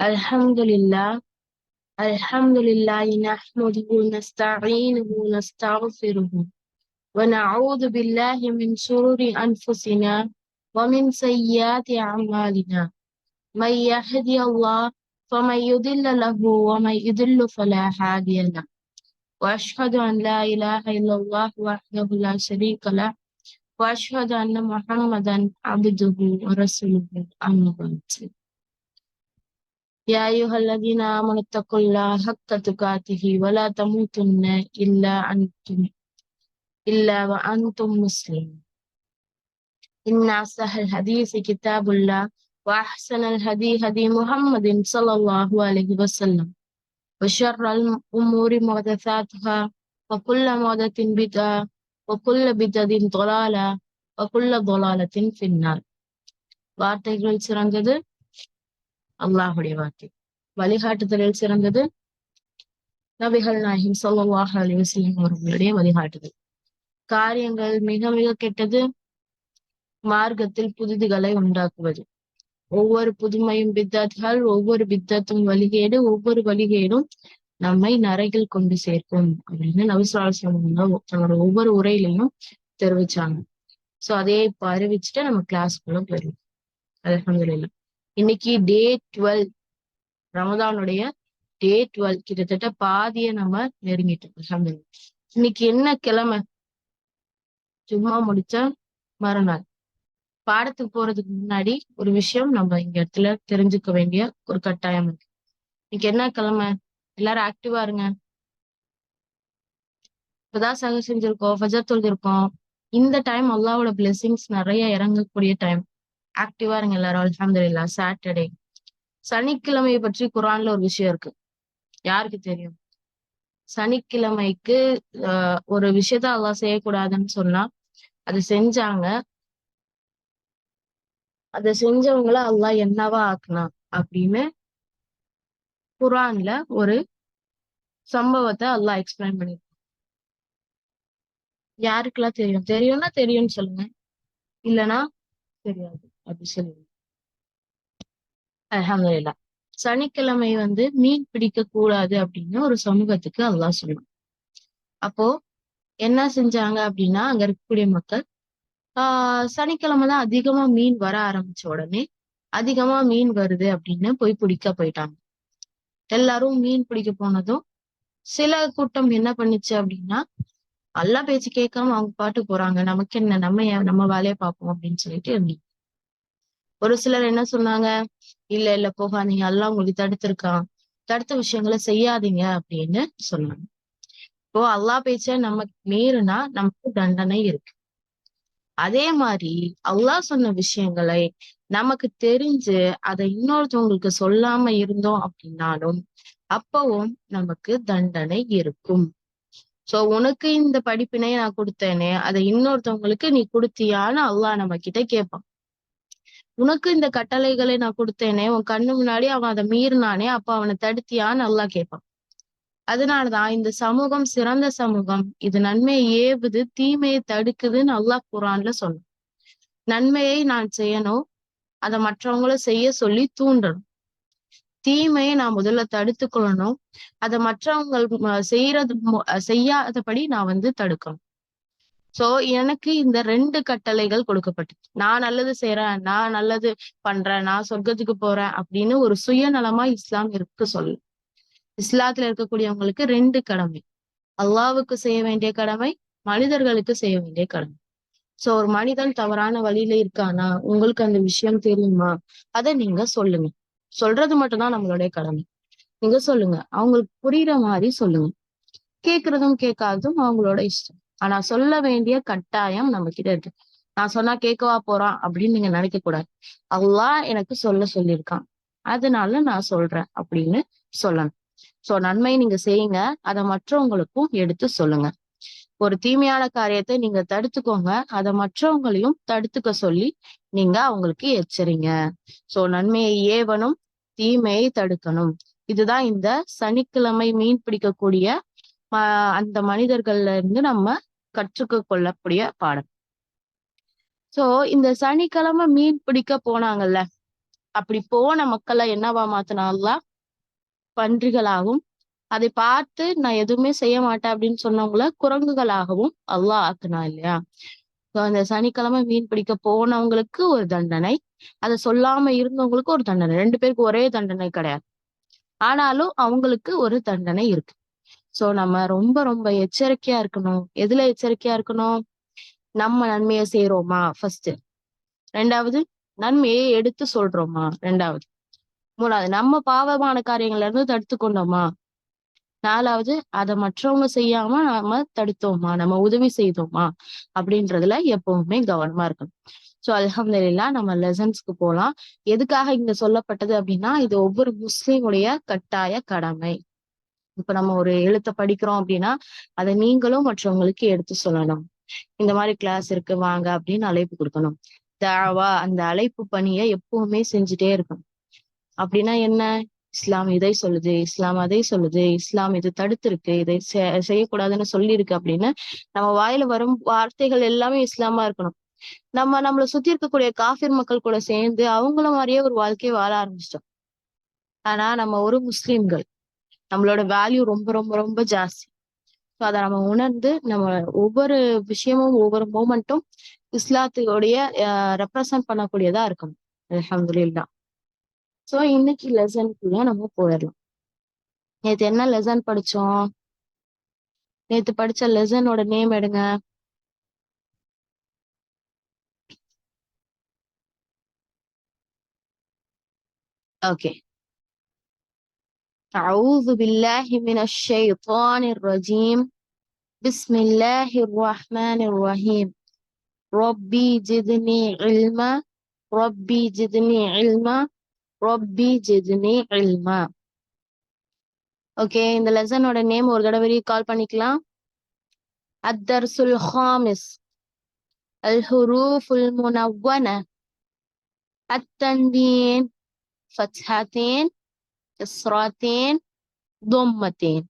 الحمد لله الحمد لله نحمده ونستعينه ونستغفره ونعوذ بالله من شرور أنفسنا ومن سيئات أعمالنا من يهدي الله فمن يضل له ومن يضل فلا هادي له وأشهد أن لا إله إلا الله وحده لا شريك له وأشهد أن محمدا عبده ورسوله أما بعد يا أيها الذين آمنوا اتقوا الله حق تقاته ولا تموتن إلا وأنتم مسلمون إن أصح الحديث كتاب الله وأحسن الهدي هدي محمد صلى الله عليه وسلم وشر الأمور محدثاتها وكل محدثة بدعة وكل بدعة ضلالة وكل ضلالة في النار. வார்த்தைகள் சிறந்தது அல்லாஹுடைய வார்த்தை. வழிகாட்டுதலில் சிறந்தது நபிகள் நாயகம் ஸல்லல்லாஹு அலைஹி வஸல்லம் அவர்களுடைய வழிகாட்டுதல். காரியங்கள் மிக மிக கெட்டது மார்க்கத்தில் புதிதுகளை உண்டாக்குவது. ஒவ்வொரு புதுமையும் பித்தத்கள், ஒவ்வொரு பித்தத்தும் வழிகேடு, ஒவ்வொரு வழிகேடும் நம்மை நரகில் கொண்டு சேர்க்கும் அப்படின்னு நபி ஸல்லல்லாஹு அலைஹி வஸல்லம் தன்னோட ஒவ்வொரு உரையிலையும் தெரிவிச்சாங்க. சோ அதே இப்ப அறிவிச்சுட்டு நம்ம கிளாஸ்க்குள்ள போயிடும். அல்ஹம்துலில்லாஹ். இன்னைக்கு டே 12, ரமதானுடைய டே 12, கிட்டத்தட்ட பாதியை நம்ம நெருங்கிட்டோம். அல்ஹம்துலில்லாஹ். இன்னைக்கு என்ன கிழமை? ஜும்மா முடிச்ச மறுநாள். பாடத்துக்கு போறதுக்கு முன்னாடி ஒரு விஷயம் நம்ம இங்க இடத்துல தெரிஞ்சுக்க வேண்டிய ஒரு கட்டாயம் இருக்கு. இன்னைக்கு என்ன கிழமை? எல்லாரும் ஆக்டிவா இருங்க. இப்பதான் சகர் செஞ்சிருக்கோம், ஃபஜர் தொழுதிருக்கோம். இந்த டைம் அல்லாஹ்வோட பிளெஸிங்ஸ் நிறைய இறங்கக்கூடிய டைம். ஆக்டிவா இருங்க எல்லாரும். அல்ஹம்துலில்லாஹ். சாட்டர்டே, சனிக்கிழமையை பற்றி குர்ஆன்ல ஒரு விஷயம் இருக்கு. யாருக்கு தெரியும்? சனிக்கிழமைக்கு ஒரு விஷயத்த அல்லாஹ் செய்யக்கூடாதுன்னு சொன்னா அதை செஞ்சாங்க. அதை செஞ்சவங்கள அல்லாஹ் என்னவா ஆக்குனா அப்படின்னு குர்ஆன்ல ஒரு சம்பவத்தை அல்லாஹ் எக்ஸ்பிளைன் பண்ணிருக்கான். யாருக்கெல்லாம் தெரியும்? தெரியும்னா தெரியும்னு சொல்லுங்க, இல்லைன்னா தெரியாது அப்படி சொல்லுங்க. அல்ஹம்துலில்லாஹ். சனிக்கிழமை மீன் பிடிக்க கூடாது அப்படின்னு ஒரு சமூகத்துக்கு அல்லாஹ் சொன்னான். அப்போ என்ன செஞ்சாங்க அப்படின்னா, அங்க இருக்கக்கூடிய மக்கள் சனிக்கிழமை தான் அதிகமா மீன் வர ஆரம்பிச்ச உடனே அதிகமா மீன் வருது அப்படின்னு போய் பிடிக்க போயிட்டாங்க. எல்லாரும் மீன் பிடிக்க போனதும் சில கூட்டம் என்ன பண்ணுச்சு அப்படின்னா, அல்லா பேச்சு கேட்காம அவங்க பாட்டு போறாங்க, நமக்கு என்ன, நம்ம வேலையை பார்ப்போம் அப்படின்னு சொல்லிட்டு இருந்தீங்க. ஒரு சிலர் என்ன சொன்னாங்க, இல்ல இல்ல போகாதீங்க, அல்லாஹ் உங்களுக்கு தடுத்திருக்கான், தடுத்த விஷயங்களை செய்யாதீங்க அப்படின்னு சொன்னாங்க. இப்போ அல்லாஹ் பேச்ச நம்ம மீறினா நமக்கு தண்டனை இருக்கு. அதே மாதிரி அல்லாஹ் சொன்ன விஷயங்களை நமக்கு தெரிஞ்சு அதை இன்னொருத்தவங்களுக்கு சொல்லாம இருந்தோம் அப்படின்னாலும் அப்பவும் நமக்கு தண்டனை இருக்கும். சோ உனக்கு இந்த படிப்பினை நான் கொடுத்தேனே, அதை இன்னொருத்தவங்களுக்கு நீ கொடுத்தியான்னு அல்லாஹ் நம்ம கிட்ட கேட்பான். உனக்கு இந்த கட்டளைகளை நான் கொடுத்தேனே, உன் கண்ணு முன்னாடி அவன் அதை மீறினானே, அப்ப அவனை தடுத்தியான்னு அல்லாஹ் கேட்பான். அதனாலதான் இந்த சமூகம் சிறந்த சமூகம். இது நன்மையை ஏவுது, தீமையை தடுக்குதுன்னு அல்லாஹ் குர்ஆன்ல சொன்னான். நன்மையை நான் செய்யணும், அதை மற்றவங்களும் செய்ய சொல்லி தூண்டணும். தீமையை நான் முதல்ல தடுத்து கொள்ளணும், அதை மற்றவங்க செய்யாதபடி நான் தடுக்கணும். சோ எனக்கு இந்த 2 கட்டளைகள் கொடுக்கப்பட்டு, நான் நல்லது செய்யறேன், நான் நல்லது பண்றேன், நான் சொர்க்கத்துக்கு போறேன் அப்படின்னு ஒரு சுயநலமா இஸ்லாம் இருக்கு சொல்லு. இஸ்லாத்துல இருக்கக்கூடியவங்களுக்கு 2 கடமை. அல்லாஹ்வுக்கு செய்ய வேண்டிய கடமை, மனிதர்களுக்கு செய்ய வேண்டிய கடமை. சோ ஒரு மனிதன் தவறான வழியில இருக்கானா, உங்களுக்கு அந்த விஷயம் தெரியுமா, அதை நீங்க சொல்லுங்க. சொல்றது மட்டும்தான் நம்மளுடைய கடமை. நீங்க சொல்லுங்க, அவங்களுக்கு புரியுற மாதிரி சொல்லுங்க. கேக்குறதும் கேட்காததும் அவங்களோட இஷ்டம். ஆனா சொல்ல வேண்டிய கட்டாயம் நம்ம கிட்ட இருக்கு. நான் சொன்னா கேட்கவா போறான் அப்படின்னு நீங்க நினைக்க கூடாது. அல்லாஹ் எனக்கு சொல்லியிருக்கான், அதனால நான் சொல்றேன் அப்படின்னு சொல்லணும். சோ நன்மை நீங்க செய்யுங்க, அதை மற்றவங்களுக்கும் எடுத்து சொல்லுங்க. ஒரு தீமையான காரியத்தை நீங்க தடுத்துக்கோங்க, அதை மற்றவங்களையும் தடுத்துக்க சொல்லி நீங்க அவங்களுக்கு எச்சரிங்க. சோ நன்மையை ஏவணும், தீமையை தடுக்கணும். இதுதான் இந்த சனிக்கிழமை மீன் பிடிக்கக்கூடிய அந்த மனிதர்கள்ல இருந்து நம்ம கற்றுக்க கொள்ளக்கூடிய பாடம். சோ இந்த சனிக்கிழமை மீன் பிடிக்க போனாங்கல்ல, அப்படி போன மக்களை என்னவா மாத்தினா அல்லாஹ்? பன்றிகளாகவும், அதை பார்த்து நான் எதுவுமே செய்ய மாட்டேன் அப்படின்னு சொன்னவங்கள குரங்குகளாகவும் அல்லாஹ் ஆக்குனா இல்லையா? அந்த சனிக்கிழமை மீன் பிடிக்க போனவங்களுக்கு ஒரு தண்டனை, அதை சொல்லாம இருந்தவங்களுக்கு ஒரு தண்டனை. 2 பேருக்கு ஒரே தண்டனை கிடையாது. ஆனாலும் அவங்களுக்கு ஒரு தண்டனை இருக்கு. சோ நம்ம ரொம்ப ரொம்ப எச்சரிக்கையா இருக்கணும். எதுல எச்சரிக்கையா இருக்கணும்? நம்ம நன்மையை செய்யறோமா ஃபர்ஸ்ட். 2வது, நன்மையை எடுத்து சொல்றோமா? 2வது. 3வது, நம்ம பாவமான காரியங்கள்ல இருந்து தடுத்து கொண்டோமா? 4வது, அதை மற்றவங்க செய்யாம நாம தடுத்தோமா? நம்ம உதவி செய்தோமா? அப்படின்றதுல எப்பவுமே கவனமா இருக்கணும். சோ அல்ஹம்துலில்லாஹ், நம்ம லெசன்ஸ்க்கு போலாம். எதுக்காக இங்க சொல்லப்பட்டது அப்படின்னா, இது ஒவ்வொரு முஸ்லிமுடைய கட்டாய கடமை. இப்ப நம்ம ஒரு எழுத்த படிக்கிறோம் அப்படின்னா, அதை நீங்களும் மற்றவங்களுக்கு எடுத்து சொல்லணும். இந்த மாதிரி கிளாஸ் இருக்கு வாங்க அப்படின்னு அழைப்பு கொடுக்கணும். தாவா, அந்த அழைப்பு பணியை எப்பவுமே செஞ்சுட்டே இருக்கணும். அப்படின்னா என்ன? இஸ்லாம் இதை சொல்லுது, இஸ்லாம் அதை சொல்லுது, இஸ்லாம் இது தடுத்திருக்கு, இதை செய்யக்கூடாதுன்னு சொல்லியிருக்கு அப்படின்னு நம்ம வாயில வரும் வார்த்தைகள் எல்லாமே இஸ்லாமா இருக்கணும். நம்மளை சுத்தி இருக்கக்கூடிய காஃபிர் மக்கள் கூட சேர்ந்து அவங்கள மாதிரியே ஒரு வாழ்க்கையை வாழ ஆரம்பிச்சிட்டோம். ஆனா நம்ம ஒரு முஸ்லிம்கள், நம்மளோட வேல்யூ ரொம்ப ரொம்ப ரொம்ப ஜாஸ்தி. அதை நம்ம உணர்ந்து நம்ம ஒவ்வொரு விஷயமும் ஒவ்வொரு மூமெண்ட்டும் இஸ்லாத்துடைய ரெப்ரசன்ட் பண்ணக்கூடியதா இருக்கணும். அல்ஹம்துலில்லாஹ். சோ இன்னைக்கு லெசனுக்குள்ள நம்ம போயிடலாம். நேத்து என்ன லெசன் படிச்சோம்? நேத்து படிச்ச லெசனோட நேம் எடுங்க. ஓகே. أعوذ بالله من الشيطان الرجيم. بسم الله الرحمن الرحيم. ربي جدني علما. ربي جدني علما. ربي جدني علما. ஓகே, இந்த லெசனோட நேம் ஒரு தடவை ரீகால் பண்ணிக்கலாம். அத்தர்சுல் ஹாமிஸ். அல் ஹுரூஃபுல் முனவ்வன. التنوين فتحتين كسرتين ضمتين.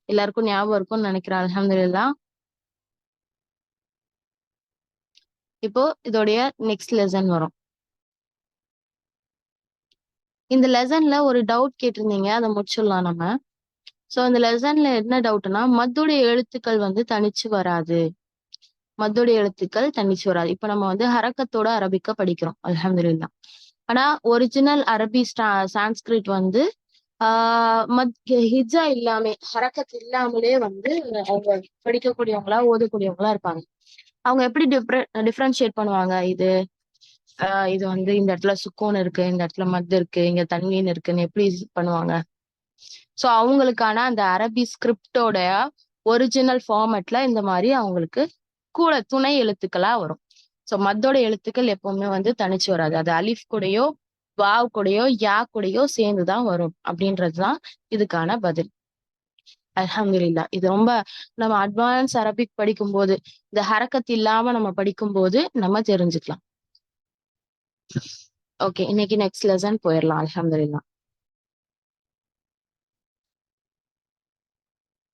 எல்லாருக்கும் ஞாபகம் இருக்கும்னு நினைக்கிறேன். அல்ஹம்துலில்லாஹ். இப்போ இதோடைய நெக்ஸ்ட் லெசன் வரும். இந்த லெசன்ல ஒரு டவுட் கேட்டிருந்தீங்க, அதை முடிச்சிடலாம் நம்ம. சோ இந்த லெசன்ல என்ன டவுட்னா, மத்துடைய எழுத்துக்கள் வந்து தனிச்சு வராது. மத்துடைய எழுத்துக்கள் தனிச்சு வராது. இப்ப நம்ம வந்து ஹரக்கத்தோட அரபிக்க படிக்கிறோம் அல்ஹம்துலில்லாஹ். ஆனா ஒரிஜினல் அரபி சான்ஸ்கிரிட் வந்து ஹிஜா இல்லாம, ஹரக்கத் இல்லாமலே வந்து அவங்க படிக்கக்கூடியவங்களா ஓதக்கூடியவங்களா இருப்பாங்க. அவங்க எப்படி டிஃபரன்ஷியேட் பண்ணுவாங்க? இது வந்து இந்த இடத்துல சுக்கூன் இருக்கு, இந்த இடத்துல மத் இருக்கு, இங்க தன்வீன் இருக்குன்னு எப்படி பண்ணுவாங்க? சோ அவங்களுக்கான அந்த அரபி ஸ்கிரிப்டோட ஒரிஜினல் ஃபார்மேட்ல இந்த மாதிரி அவங்களுக்கு கூட துணை எழுத்துக்களா வரும். சோ மத்தோட எழுத்துக்கள் எப்பவுமே வந்து தனிச்சு வராது. அது அலிஃப் கூடயோ வாவ் கூடயோ யா கூடயோ சேர்ந்துதான் வரும் அப்படின்றதுதான் இதுக்கான பதில். அல்ஹம்துலில்லாஹ். இது ரொம்ப நம்ம அட்வான்ஸ் அரபிக் படிக்கும்போது, இந்த ஹரக்கத் இல்லாம நம்ம படிக்கும்போது நம்ம தெரிஞ்சுக்கலாம். ஓகே, இன்னைக்கு நெக்ஸ்ட் லெசன் போயிடலாம். அல்ஹம்துலில்லாஹ்.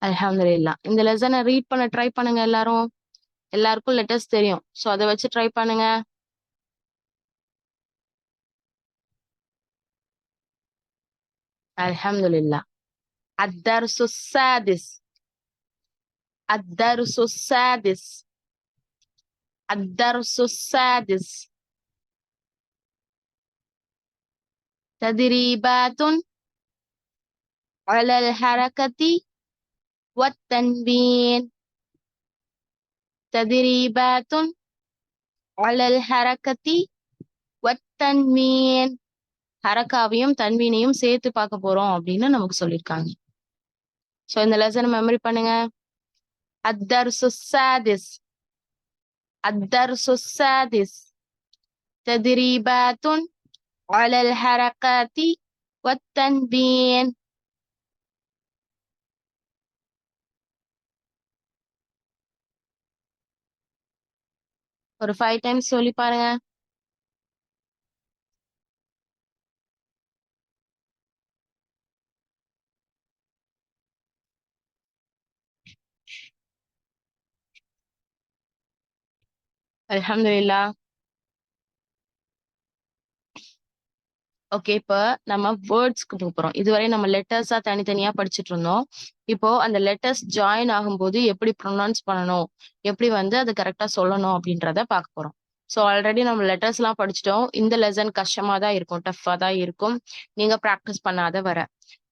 அல்ஹம்துலில்லாஹ். இந்த லெசனை ரீட் பண்ண ட்ரை பண்ணுங்க எல்லாரும். எல்லாருக்கும் லெட்டர்ஸ் தெரியும். சோ அதை வச்சு ட்ரை பண்ணுங்க. அல்ஹம்துலில்லாஹ். الدرس السادس. الدرس السادس. الدرس السادس. تدريبات على الحركة والتنوين. تدريبات على الحركة والتنوين. ஹரக்காவையும் தன்வீனையும் சேர்த்து பார்க்க போறோம் அப்படின்னு நமக்கு சொல்லியிருக்காங்க. சோ இந்த லெசனை மெமரி பண்ணுங்க. الدرس السادس. الدرس السادس. تدريبات على الحركات والتنوين. ஒரு 5 டைம்ஸ் சொல்லி பாருங்க. அல்ஹம்துலில்லாஹ். ஓகே, இப்ப நம்ம வேர்ட்ஸ்க்கு போறோம். இதுவரை நம்ம லெட்டர்ஸா தனித்தனியா படிச்சுட்டு இருந்தோம். இப்போ அந்த லெட்டர்ஸ் ஜாயின் ஆகும்போது எப்படி ப்ரொனவுன்ஸ் பண்ணணும், எப்படி வந்து அது கரெக்ட்டா சொல்லணும் அப்படின்றத பார்க்க போறோம். ஸோ ஆல்ரெடி நம்ம லெட்டர்ஸ்லாம் படிச்சுட்டோம். இந்த லெசன் கஷ்டமா தான் இருக்கும், டஃப்பா தான் இருக்கும். நீங்க பிராக்டிஸ் பண்ணாத வர.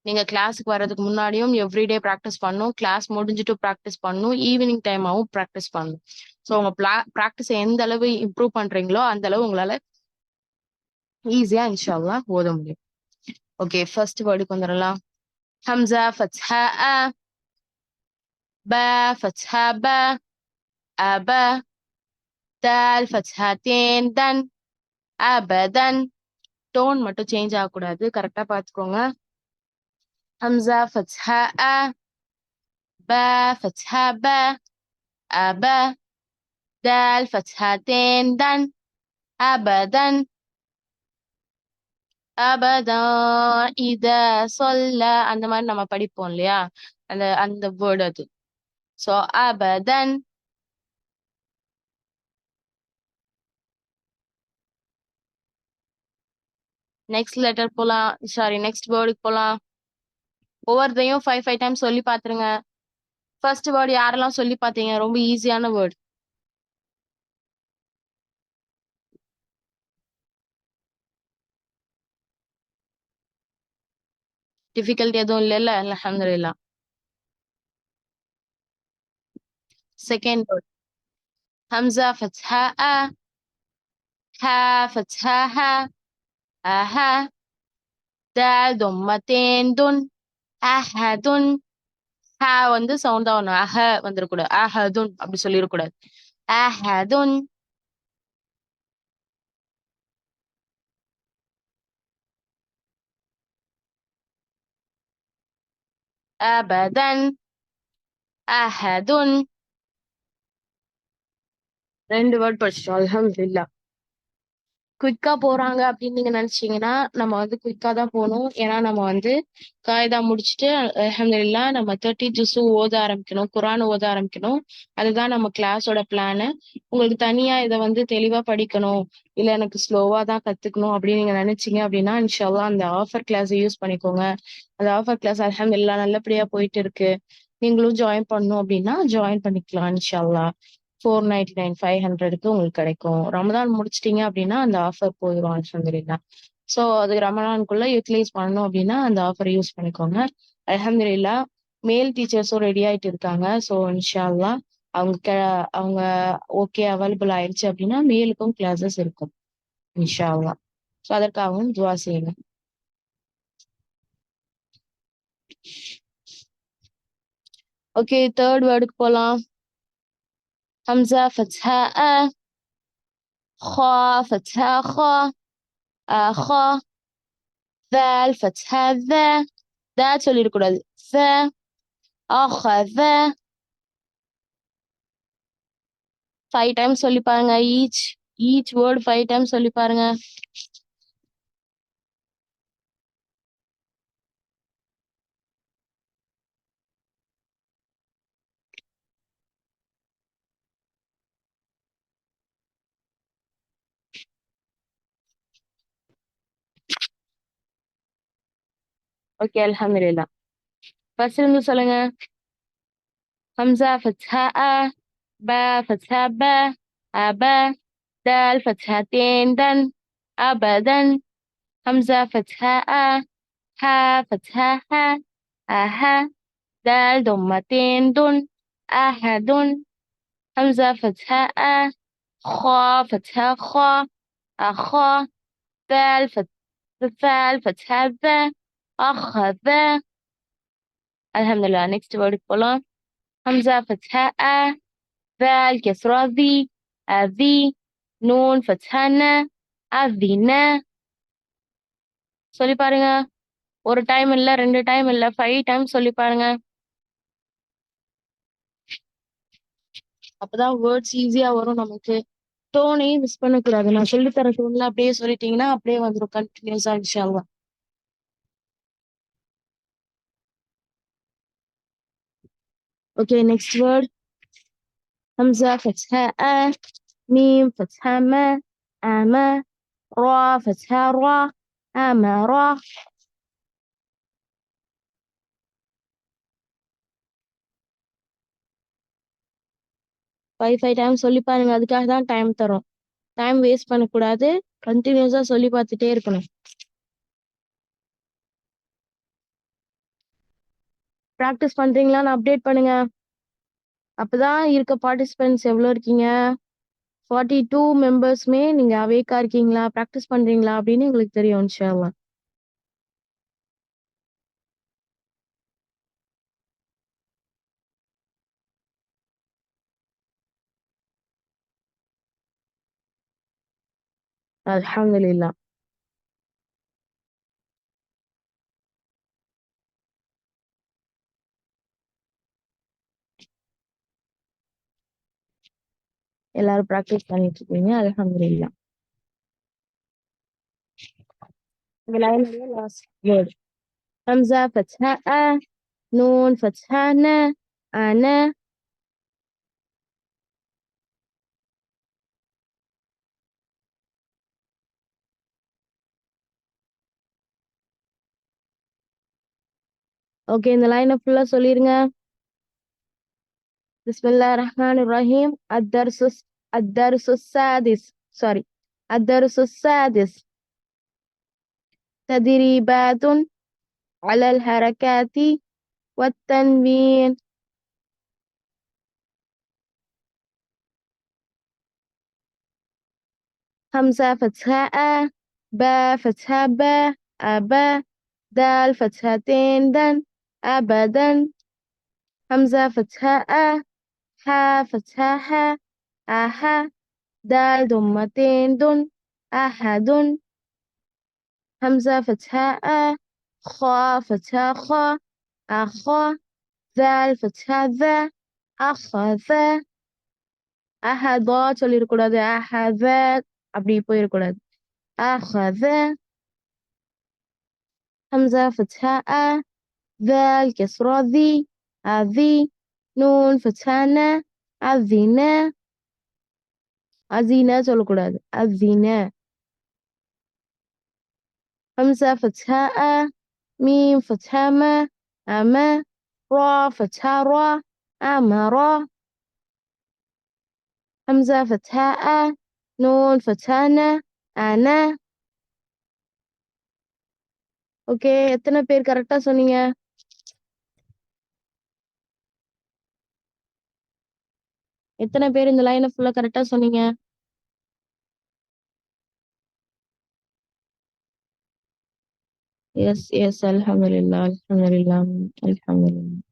நீங்க கிளாஸ்க்கு வர்றதுக்கு முன்னாடியும் எவ்ரிடே பிராக்டிஸ் பண்ணணும். கிளாஸ் முடிஞ்சுட்டு பிராக்டிஸ் பண்ணணும். ஈவினிங் டைமாவும் பிராக்டிஸ் பண்ணணும். ஸோ உங்க பிராக்டிஸ் எந்த அளவு இம்ப்ரூவ் பண்றீங்களோ அந்த அளவு உங்களால ஈஸியா இன்ஷா அல்லாஹ் ஓத முடியும். ஓகே, ஃபர்ஸ்ட் வேர்டுக்கு வந்துடலாம். ஹம்சா ஃபத்ஹா அ, பா ஃபத்ஹா ப, அப, தால் ஃபத்ஹாத்தேன் தன், அபதன். டோன் மட்டும் சேஞ்ச் ஆகக்கூடாது, கரெக்டா பாத்துக்கோங்க. ஹம்சா ஃபத்ஹா அ, பா ஃபத்ஹா ப, அப, தால் ஃபத்ஹாத்தேன் தன், அபதன். அபதா இத சொல்ல அந்த மாதிரி நம்ம படிப்போம் இல்லையா, அந்த அந்த வேர்டு அது. ஸோ அபதன். நெக்ஸ்ட் லெட்டர் போலாம், சாரி நெக்ஸ்ட் வேர்டுக்கு போலாம். ஒவ்வொருத்தையும் 5 டைம்ஸ் சொல்லி பாத்துருங்க. ஃபர்ஸ்ட் வேர்டு யாரெல்லாம் சொல்லி பாத்தீங்க? ரொம்ப ஈஸியான வேர்டு. டிஃபிகல்ட் எதுவும் இல்லைல்ல? அல்ஹம்துலில்லாஹ். செகண்ட் வேர்ட் ஹம்சா ஃபத்ஹா அ, ஹா ஃபத்ஹா ஹ, அஹ, தால் தொம்மத்தேன் துன், அஹதுன். ஹ வந்து சவுண்டா வரணும், அஹ வந்துடக்கூடாது. அஹதுன் அப்படி சொல்லிடக்கூடாது. அஹதுன். அபதன், அஹதுன். 2 வேர்ட் படிச்சிட்டோம், அல்ஹம்துலில்லாஹ். குயிக்கா போறாங்க அப்படின்னு நீங்க நினைச்சீங்கன்னா நம்ம வந்து குயிக்கா தான் போகணும். ஏன்னா நம்ம வந்து காயிதா முடிச்சுட்டு அல்ஹம்துலில்லாஹ் நம்ம 30 ஜுஸு ஓத ஆரம்பிக்கணும், குர்ஆன் ஓத ஆரம்பிக்கணும். அதுதான் நம்ம கிளாஸோட பிளானு. உங்களுக்கு தனியா இதை வந்து தெளிவா படிக்கணும், இல்ல எனக்கு ஸ்லோவா தான் கத்துக்கணும் அப்படின்னு நீங்க நினைச்சீங்க அப்படின்னா இன்ஷா அல்லாஹ் அந்த ஆஃபர் கிளாஸ் யூஸ் பண்ணிக்கோங்க. அந்த ஆஃபர் கிளாஸ் அல்ஹம்துலில்லாஹ் நல்லபடியா போயிட்டு இருக்கு. நீங்களும் ஜாயின் பண்ணணும் அப்படின்னா ஜாயின் பண்ணிக்கலாம் இன்ஷா அல்லாஹ். 499 500க்கு உங்களுக்கு கிடைக்கும். ரமதான் முடிச்சிட்டீங்க அப்படின்னா அந்த ஆஃபர் போயிடும் அல்ஹம்துலில்லாஹ். ஸோ அது ரமலானுக்குள்ள யூட்டிலைஸ் பண்ணணும் அப்படின்னா அந்த ஆஃபர் யூஸ் பண்ணிக்கோங்க. அல்ஹம்துலில்லாஹ் மேல் டீச்சர்ஸும் ரெடி ஆயிட்டு இருக்காங்க. ஸோ இன்ஷா அல்லாஹ் அவங்க அவங்க ஓகே அவைலபிள் ஆயிடுச்சு அப்படின்னா மேலுக்கும் கிளாஸஸ் இருக்கும் இன்ஷா அல்லாஹ். ஸோ அதற்காகவும் துவா செய்யுங்க. ஓகே, தேர்ட் வேர்டுக்கு போலாம். ஹம்சா ஃபத்ஹா அ, ஹா ஃபத்ஹா ஹா, அஹா, தால் ஃபத்ஹா த. that சொல்லிடக்கூடாது. அஹத. 5 டைம்ஸ் சொல்லி பாருங்க. ஈச் வேர்ட் 5 டைம்ஸ் சொல்லி பாருங்க. ஓகே, அல்ஹம்துலில்லாஹ். ஃபர்ஸ்ட் இருந்து சொல்லுங்க. ஹம்சா ஃபத்ஹா அ, பா ஃபத்ஹா ப, அப, தால் ஃபத்ஹாத்தேன் தன், அபதன். ஹம்சா ஃபத்ஹா அ, ஹா ஃபத்ஹா ஹ, அஹ, தால் தொம்மத்தேன் துன், அஹதுன். ஹம்சா ஃபத்ஹா அ, خا فتحة خا، أخا، ثال فتحة ذا، أخذ. الحمدلله. next word போலாம். همزة فتحة أ، ذال كسرة ذي، أذي، نون فتحة ன، أذن. சொல்லி பாருங்க. ஒரு டைம் இல்ல, 2 டைம் இல்ல, 5 டைம் சொல்லி பாருங்க. அப்பதான் வேர்ட்ஸ் ஈஸியா வரும் நமக்கு. டோனையும் மிஸ் பண்ணக்கூடாது. நான் சொல்லி தர டோன்ல அப்படியே சொல்லிட்டீங்கன்னா அப்படியே வந்துடும் கண்டினியூஸா இன்ஷா அல்லாஹ். Okay, next word همزة فتحة أ، ميم فتحة ما، أما، را فتحة را، أمر. 5 டைம்ஸ் சொல்லி பாருங்க. அதுக்காக தான் டைம் தரோம். டைம் வேஸ்ட் பண்ணக்கூடாது. கண்டினியூஸா சொல்லி பார்த்துட்டே இருக்கணும். ப்ராக்டிஸ் பண்றீங்களான்னு அப்டேட் பண்ணுங்க. அப்பதான் இருக்க பார்ட்டிசிபென்ட்ஸ் எவ்வளோ இருக்கீங்க? 42 மெம்பர்ஸ்மே நீங்க அவேக்கா இருக்கீங்களா, ப்ராக்டிஸ் பண்றீங்களா அப்படின்னு எங்களுக்கு தெரியும் இன்ஷா அல்லாஹ். அல்ஹம்துலில்லாஹ். எல்லாரும் ப்ராக்டிஸ் பண்ணிட்டு இருக்கீங்க. அல்ஹம்துலில்லாஹ். இந்த லைன்லயே லாஸ்ட் வேர்ட். ஹம்சா ஃபத்ஹா அ, நூன் ஃபத்ஹா ந, அன. ஓகே, இந்த லைனை ஃபுல்லா சொல்லிருங்க. பிஸ்மில்லாஹிர் ரஹ்மானிர் ரஹீம். அத்தர்சுஸ் சாதிஸ். சாரி, அத்தர்சுஸ் சாதிஸ். தத்ரீபாத்துன் அலல் ஹரகாத்தி வத்தன்வீன். همزة فتحة أ، با فتحة با، أبا. دال فتحتين دن، أبدا. همزة فتحة أ، ها فتحة ها، أها. دال ضمتين دن، أحد. همزة فتحة أ، خا فتحة خا، أخا. ذال فتحة ذا، أخذ. أحدا சொல்லிருக்கூடாது. أحذ அப்படி போயிருக்கூடாது. أخذ. همزة فتحة أ، ذال كسرة ذي، أذي. نون فتحة ன، أذن. أذن சொல்லக்கூடாது. أذن. همزة فتحة أ، ميم فتحة م، أما. را فتحة را، أمر. همزة فتحة أ، نون فتحة ன، أنا. ஓகே, எத்தனை பேர் கரெக்டா சொன்னீங்க? எத்தனை பேர் இந்த லைனை ஃபுல்லா கரெக்டா சொன்னீங்க? எஸ் எஸ், அல்ஹம்துலில்லாஹ் அல்ஹம்துலில்லாஹ் அல்ஹம்துலில்லாஹ்.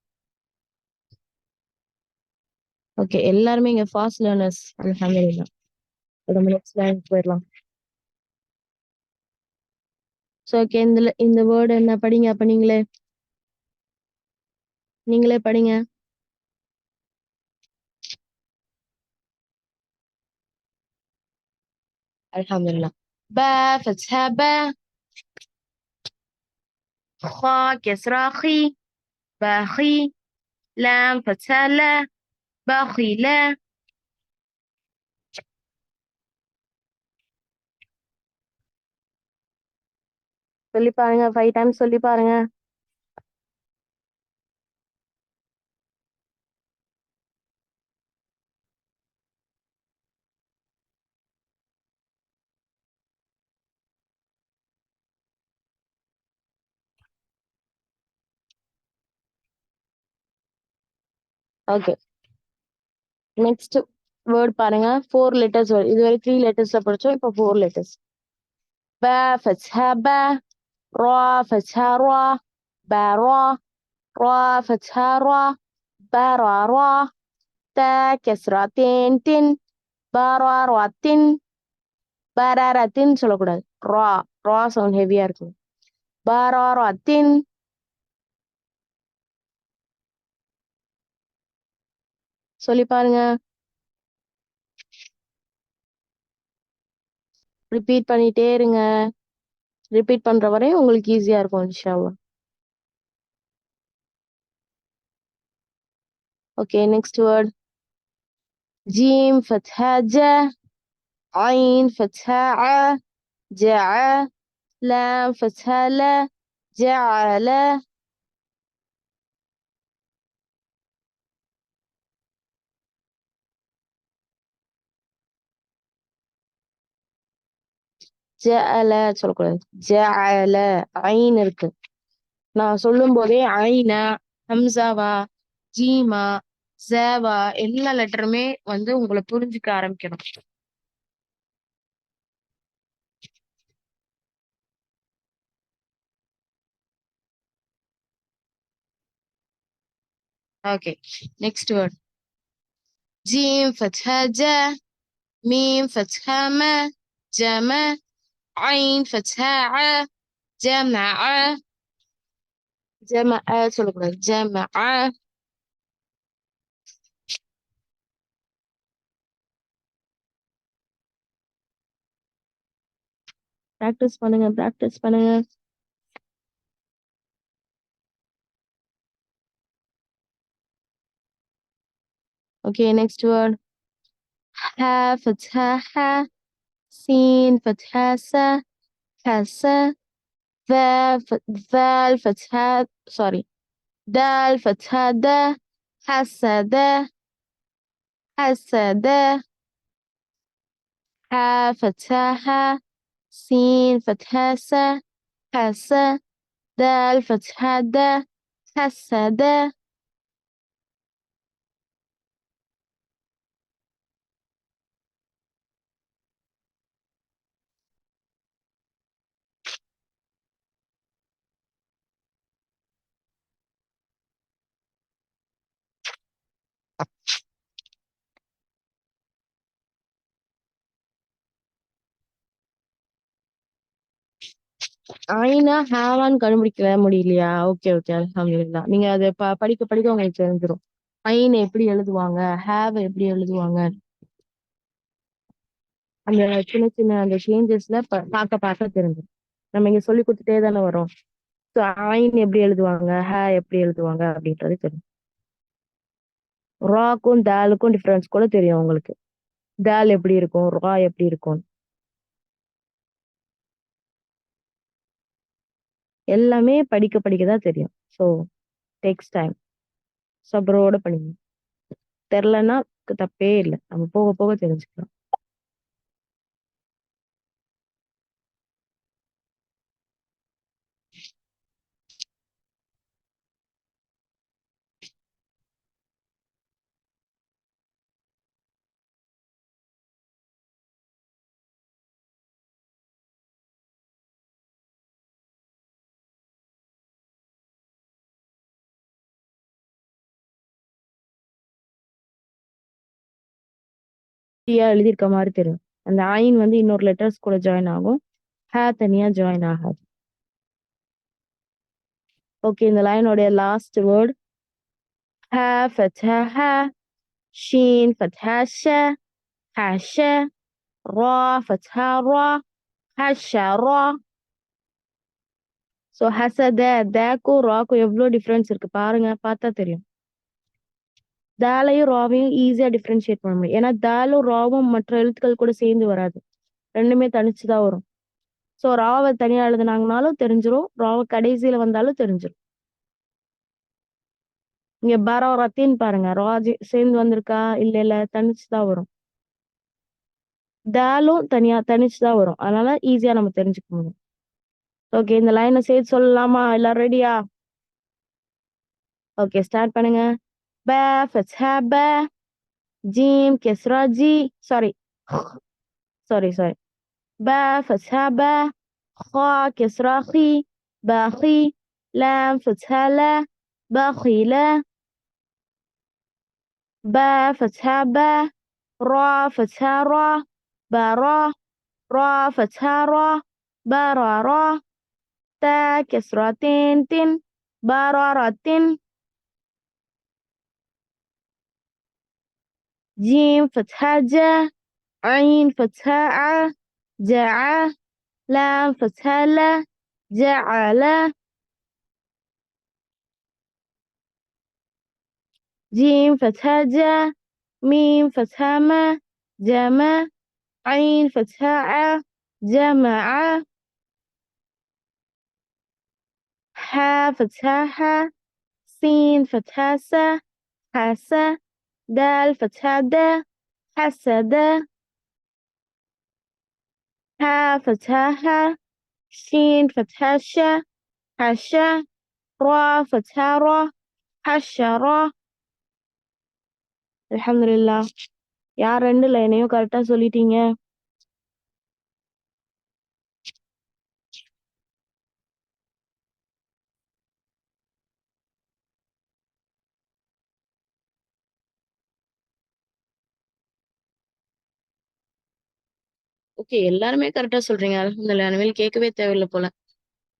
ஓகே, எல்லாருமே இங்க ஃபாஸ்ட் லேர்னர்ஸ். அல்ஹம்துலில்லாஹ். நம்ம நெக்ஸ்ட் லைன் போயிடலாம். ஸோ ஓகே, இந்த வேர்டு என்ன படிங்க. அப்ப நீங்களே படிங்க. அல்ஹம்துலில்லாஹ். பா ஃபத்ஹா பா، خا كسرة خي، باخي. لام فتحة لا، باخيلا. சொல்லி பாருங்க. 5 டைம்ஸ் சொல்லி பாருங்க. ஓகே, நெக்ஸ்ட் வேர்ட் பாருங்க. 4 லெட்டர்ஸ் வரும். இதுவரை 3 லெட்டர்ஸ்ல படிச்சோம். இப்போ 4 லெட்டர்ஸ். பா ஃபத்ஹா பா، ரா ஃபத்ஹா ரா، பரா. ரா ஃபத்ஹா ரா، பரரா. تا كسرتين تن، பராரத்தின். பராரத்தின் சொல்லக்கூடாது. ரா ரா சவுண்ட் ஹெவியா இருக்கும். பராரத்தின். சொல்லி பாருங்க. ரிப்பீட் பண்ணிட்டே இருங்க. ரிப்பீட் பண்ற வரையும் உங்களுக்கு ஈஸியா இருக்கும் இன்ஷா அல்லாஹ். Okay, next word. ஜீம் ஃபத்ஹா ஜ، ஐன் ஃபத்ஹா அ، ஜஅ. لام فتحة لا، جعل. ஜஅல சொல்லக்கூடாது. ஜஅல ஐன் இருக்கு. நான் சொல்லும் போதே ஐன, ஹம்சாவா, ஜீமா, ஜேவா எல்லா லெட்டருமே வந்து உங்களை புரிஞ்சுக்க ஆரம்பிக்கணும். Okay, next word. ஜீம் ஃபத்ஹா ஜ, மீம் ஃபத்ஹா ம, ஜம, ஐன் ஃபத்ஹா அ, ஜமஅ. ஜமஅ சொல்லக்கூடாது. ஜமஅ. பிராக்டிஸ் பண்ணுங்க, பிராக்டிஸ் பண்ணுங்க. Okay, next word. ஹ ஃபத்ஹா ஹ, சீன் ஃபத்ஹா ச، ஹஸ. ذال فتحة سوري، دال فتحة د، حسد، حسد. ح فتحة ح، سين فتحة س، حس. دال فتحة د، حسد. ஐனா ஹேவான்னு கண்டுபிடிக்க முடியலையா? ஓகே ஓகே, அல்ஹம்துலில்லாஹ். நீங்க அதை படிக்க படிக்க உங்களுக்கு தெரிஞ்சிடும். ஐன் எப்படி எழுதுவாங்க, ஹேவ் எப்படி எழுதுவாங்க, அந்த சின்ன சின்ன அந்த சேஞ்சஸ்ல பார்க்க பார்க்க தெரிஞ்சிடும். நம்ம இங்க சொல்லி கொடுத்துட்டே தானே வரோம். ஸோ ஐன் எப்படி எழுதுவாங்க, ஹே எப்படி எழுதுவாங்க அப்படின்றது தெரியும். ராக்கும் தாலுக்கும் டிஃபரன்ஸ் கூட தெரியும் உங்களுக்கு. தால் எப்படி இருக்கும், ரா எப்படி இருக்கும், எல்லாமே படிக்க படிக்க தான் தெரியும். So takes time. சப்ரோட பண்ணுங்க. தெரிலன்னா தப்பே இல்லை, நம்ம போக போக தெரிஞ்சுக்கலாம். எழுதியிருக்க மாதிரி தெரியும். அந்த ஐன் வந்து இன்னொரு லெட்டர்ஸ் கூட ஜாயின் ஆகும், ஹே தனியா ஜாயின் ஆகாது. ஓகே, இந்த லைனோடைய லாஸ்ட் வேர்ட். ஹ ஃபத்ஹா ஹ، ஷீன் ஃபத்ஹா ஷ، ஹஷ. ரா ஃபத்ஹா ரா، ஹஷரா. ஸோ ஹசத, தேக்கும் ராக்கும் எவ்வளோ டிஃப்ரென்ஸ் இருக்கு பாருங்க, பார்த்தா தெரியும். தாலையும் ராவையும் ஈஸியா டிஃப்ரென்ஷியேட் பண்ண முடியும். ஏன்னா தாலும் ராவும் மற்ற எழுத்துக்கள் கூட சேர்ந்து வராது, ரெண்டுமே தனிச்சுதான் வரும். ஸோ ராவை தனியா எழுதுனாங்கனாலும் தெரிஞ்சிரும், ராவை கடைசியில வந்தாலும் தெரிஞ்சிரும். இங்க பரோ ரத்தின்னு பாருங்க, ராஜி சேர்ந்து வந்திருக்கா, இல்ல இல்ல தனிச்சுதான் வரும். தாலும் தனியா தனிச்சுதான் வரும், அதனால ஈஸியா நம்ம தெரிஞ்சுக்க முடியும். ஓகே, இந்த லைனை சேர்த்து சொல்லலாமா? எல்லாம் ரெடியா? ஓகே, ஸ்டார்ட் பண்ணுங்க. ப ஃபத்ஹா ப، ஜீம் கெஸ்ரா ஜி، சாரி சாரி சாரி. ب فتحة ب، خا كسرة خي، باخي. لام فتحة لا، باخيلة. ب فتحة ب، را فتحة را، بارا. را فتحة را، برارا. تا كسرة تين تن، برارة. جيم فتحة ج، عين فتحة ع، جع. لام فتحة لا، جعل. جيم فتحة ج، ميم فتحة ما، جمع. عين فتحة ع، جمع. ஹா ஃபத்ஹா ஹா சீன் ஃபத்ஹா ச ஹஸ دال فتحة د حسد ها فتحة ها شين فتحة ش حشا را فتحة را حشرة. அல்ஹம்துலில்லாஹ். யார் 2 லைனையும் கரெக்டா சொல்லிட்டீங்க? ஓகே, எல்லாருமே கரெக்டா சொல்றீங்க. அல்ஹம்துலில்லாஹ். இனிமேல் கேட்கவே தேவையில்ல போல.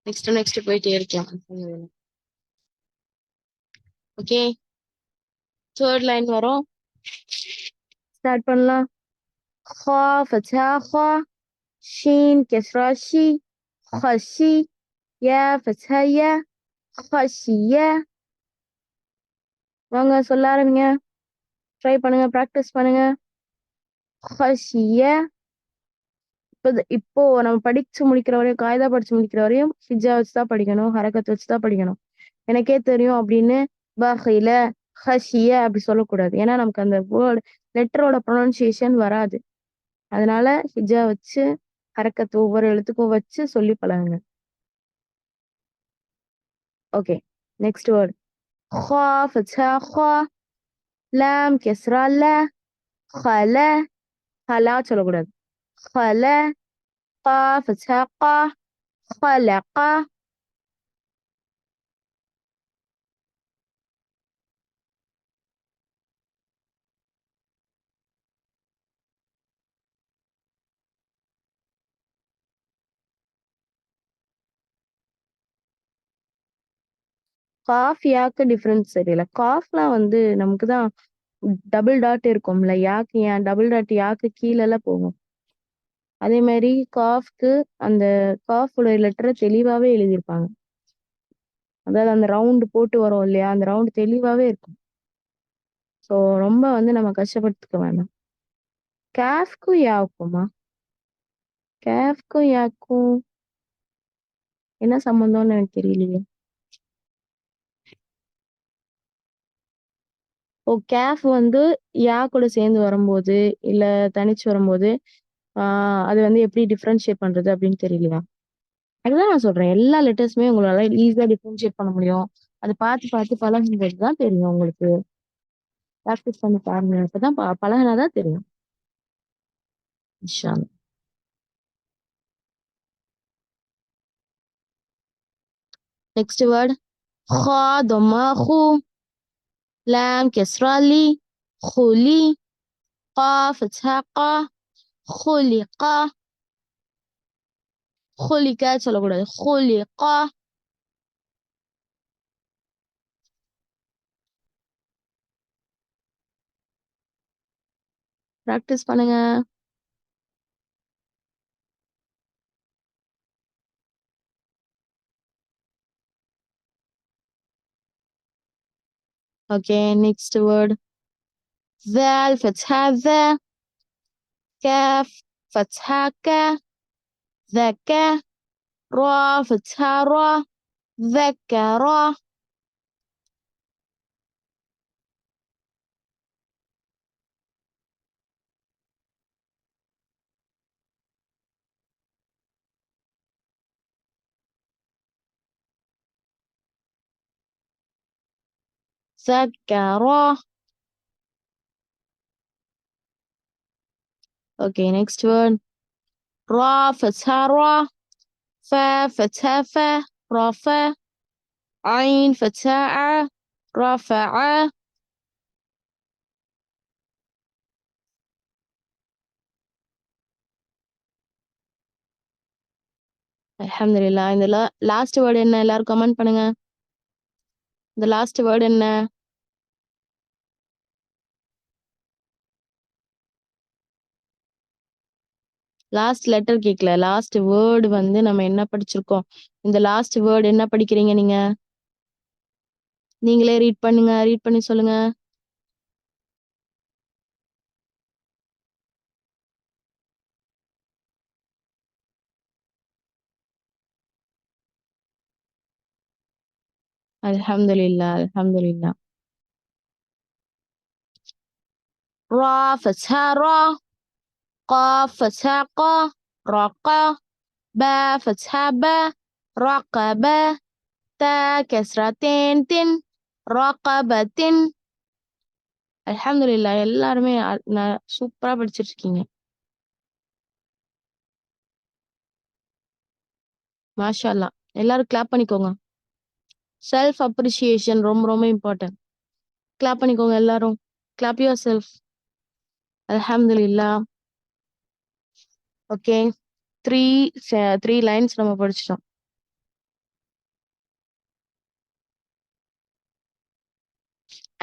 நெக்ஸ்ட் போயிட்டே இருக்கலாம். அல்ஹம்துலில்லாஹ். ஓகே, தேர்ட் லைன் வரும். ஸ்டார்ட் பண்ணலாம். خا فتحة خا شين كسرة شي خشي يا فتحة يا خشية. வாங்க சொல்ல ஆரம்பிங்க. ட்ரை பண்ணுங்க, ப்ராக்டிஸ் பண்ணுங்க. خشية. இப்போ நம்ம படிச்சு முடிக்கிற வரையும், காய்தா படிச்சு முடிக்கிற வரையும் ஹிஜா வச்சு தான் படிக்கணும், ஹரக்கத் வச்சு தான் படிக்கணும். எனக்கே தெரியும் அப்படின்னு பஹில ஹஷிய அப்படி சொல்லக்கூடாது. ஏன்னா நமக்கு அந்த வேர்டு லெட்டரோட ப்ரொனன்சியேஷன் வராது. அதனால ஹிஜா வச்சு ஹரக்கத் ஒவ்வொரு எழுத்துக்கும் வச்சு சொல்லி பழகுங்க. Okay, next word. خا فتحة خا لام كسرة لا خلا خلا சொல்லக்கூடாது. خلا قا فتحة قا خلق. காஃப் யாக்கு டிஃபரன்ஸ் தெரியல. காஃப்லாம் வந்து நமக்கு தான் டபுள் டாட் இருக்கும்ல. யாக்கு ஏன் டபுள் டாட் யாக்கு கீழெல்லாம் போகும். அதே மாதிரி காஃப்க்கு அந்த காஃபோட லெட்டரை தெளிவாவே எழுதியிருப்பாங்க. அதாவது அந்த ரவுண்டு போட்டு வரும் இல்லையா, அந்த ரவுண்டு தெளிவாவே இருக்கும். ஸோ ரொம்ப வந்து நம்ம கஷ்டப்பட்டுக்க வேண்டாம். கேஃப்க்கும் யாக்குமா? கேஃப்க்கும் யாக்கும் என்ன சம்பந்தம்னு எனக்கு தெரியலையே. கேஃப் வந்து யா கூட சேர்ந்து வரும்போது இல்ல தனிச்சு வரும்போது அது வந்து எப்படி டிஃபரன்ஷியேட் பண்றது அப்படின்னு தெரியலையா? அதுதான் நான் சொல்றேன். எல்லா லெட்டர்ஸுமே உங்களால ஈஸியா டிஃபரன்ஷியேட் பண்ண முடியும். அது பார்த்து பார்த்து பழகும்போது தான் தெரியும் உங்களுக்கு. ப்ராக்டிஸ் பண்ணி பாருங்க. அப்பதான் பழகுனாதான் தெரியும். இன்ஷா அல்லாஹ். Next word. خا ضمة خو لام كسرة لي خولي قا فتحة قا خلق. خلق சொல்லக்கூடாது. خلق. ப்ராக்டிஸ் பண்ணுங்க. Okay, next word. ذال فتحة ذا كاف فتحة كا ذكا را فتحة را ذكرى. ذكرى. Okay, next word. را فتحة را فا فتحة فا رفع عين فتحة ع رفع. அல்ஹம்துலில்லாஹ். இந்த லாஸ்ட் வேர்டு என்ன? எல்லாரும் கமெண்ட் பண்ணுங்க. இந்த லாஸ்ட் வேர்டு என்ன? லாஸ்ட் லெட்டர் கேட்கல, லாஸ்ட் வேர்டு வந்து நம்ம என்ன படிச்சிருக்கோம். இந்த லாஸ்ட் வேர்டு என்ன படிக்கிறீங்க நீங்க? நீங்களே ரீட் பண்ணுங்க, ரீட் பண்ணி சொல்லுங்க. அல்ஹம்துலில்லாஹ், அல்ஹம்துலில்லாஹ். ரா ஃபத்ஹா ரா, قاف فتحة قا، رقة. با فتحة با، رقبة. تا كسرتين تن، رقبة. அல்ஹம்துலில்லாஹ். எல்லாருமே சூப்பரா படிச்சிட்டு இருக்கீங்க. மாஷா அல்லாஹ். எல்லாரும் கிளாப் பண்ணிக்கோங்க. செல்ஃப் அப்ரிசியேஷன் ரொம்ப ரொம்ப இம்பார்ட்டன்ட். கிளாப் பண்ணிக்கோங்க எல்லாரும். Clap yourself. அல்ஹம்துலில்லாஹ். ஓகே, த்ரீ த்ரீ லைன்ஸ் நம்ம படிச்சிட்டோம்.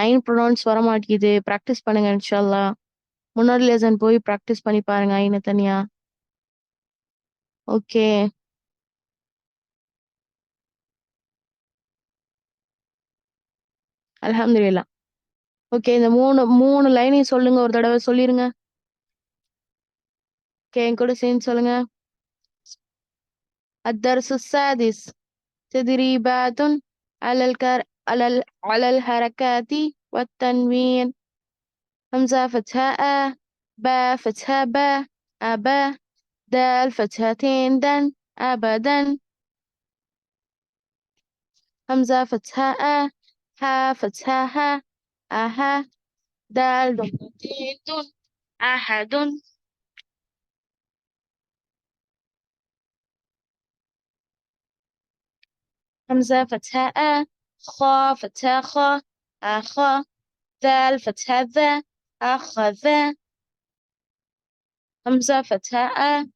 ஐன் ப்ரொனவுன்ஸ் வர மாட்டேங்குது. ப்ராக்டிஸ் பண்ணுங்க இன்ஷா அல்லாஹ். முன்னாடி லெசன் போய் ப்ராக்டிஸ் பண்ணி பாருங்க ஐனை தனியா. ஓகே, அல்ஹம்துலில்லாஹ். ஓகே, இந்த மூணு மூணு லைனையும் சொல்லுங்க, ஒரு தடவை சொல்லிருங்க. ஓகே, என் கூட சேர்ந்து சொல்லுங்க. الدرس السادس تدريبات على على الحركات والتنوين. همزة فتحة أ، با فتحة با، أبا. دال فتحتين دن، أبدا. همزة فتحة أ، ها فتحة ها، أها. دال ضمتين دن، أحد. همزة فتحة أ، خا فتحة خا، أخا. ذال فتحة ذا، أخذ. همزة فتحة أ،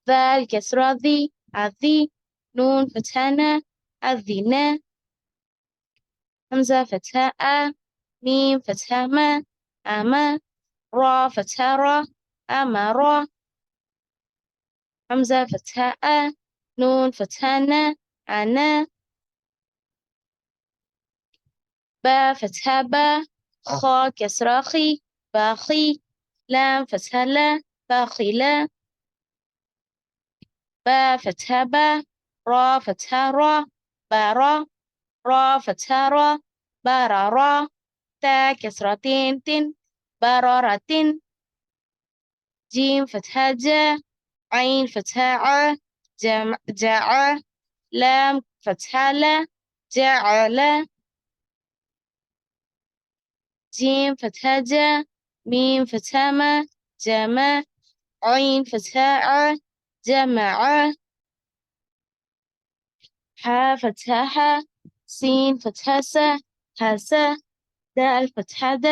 ذال كسرة ذي، أذي. نون فتحة ن، أذن. همزة فتحة أ، ميم فتحة ما، أما. را فتحة را، أمر. همزة فتحة أ، نون فتحة ن، أنا. با فتحة با، خا كسرة خي، باخي. لام فتحة لا، باخلة. با فتحة با، را فتحة را، بارا. را فتحة را، برارا. تا كسرتين تن، برارة. جيم فتحة جا، عين فتحة ع، جاع. لام فتحة لا، جعل. جيم فتحة جا، ميم فتحة ما، جمع. عين فتحة ع، جمع. ح فتحة ح، سين فتحة س، حسا. دال فتحة د،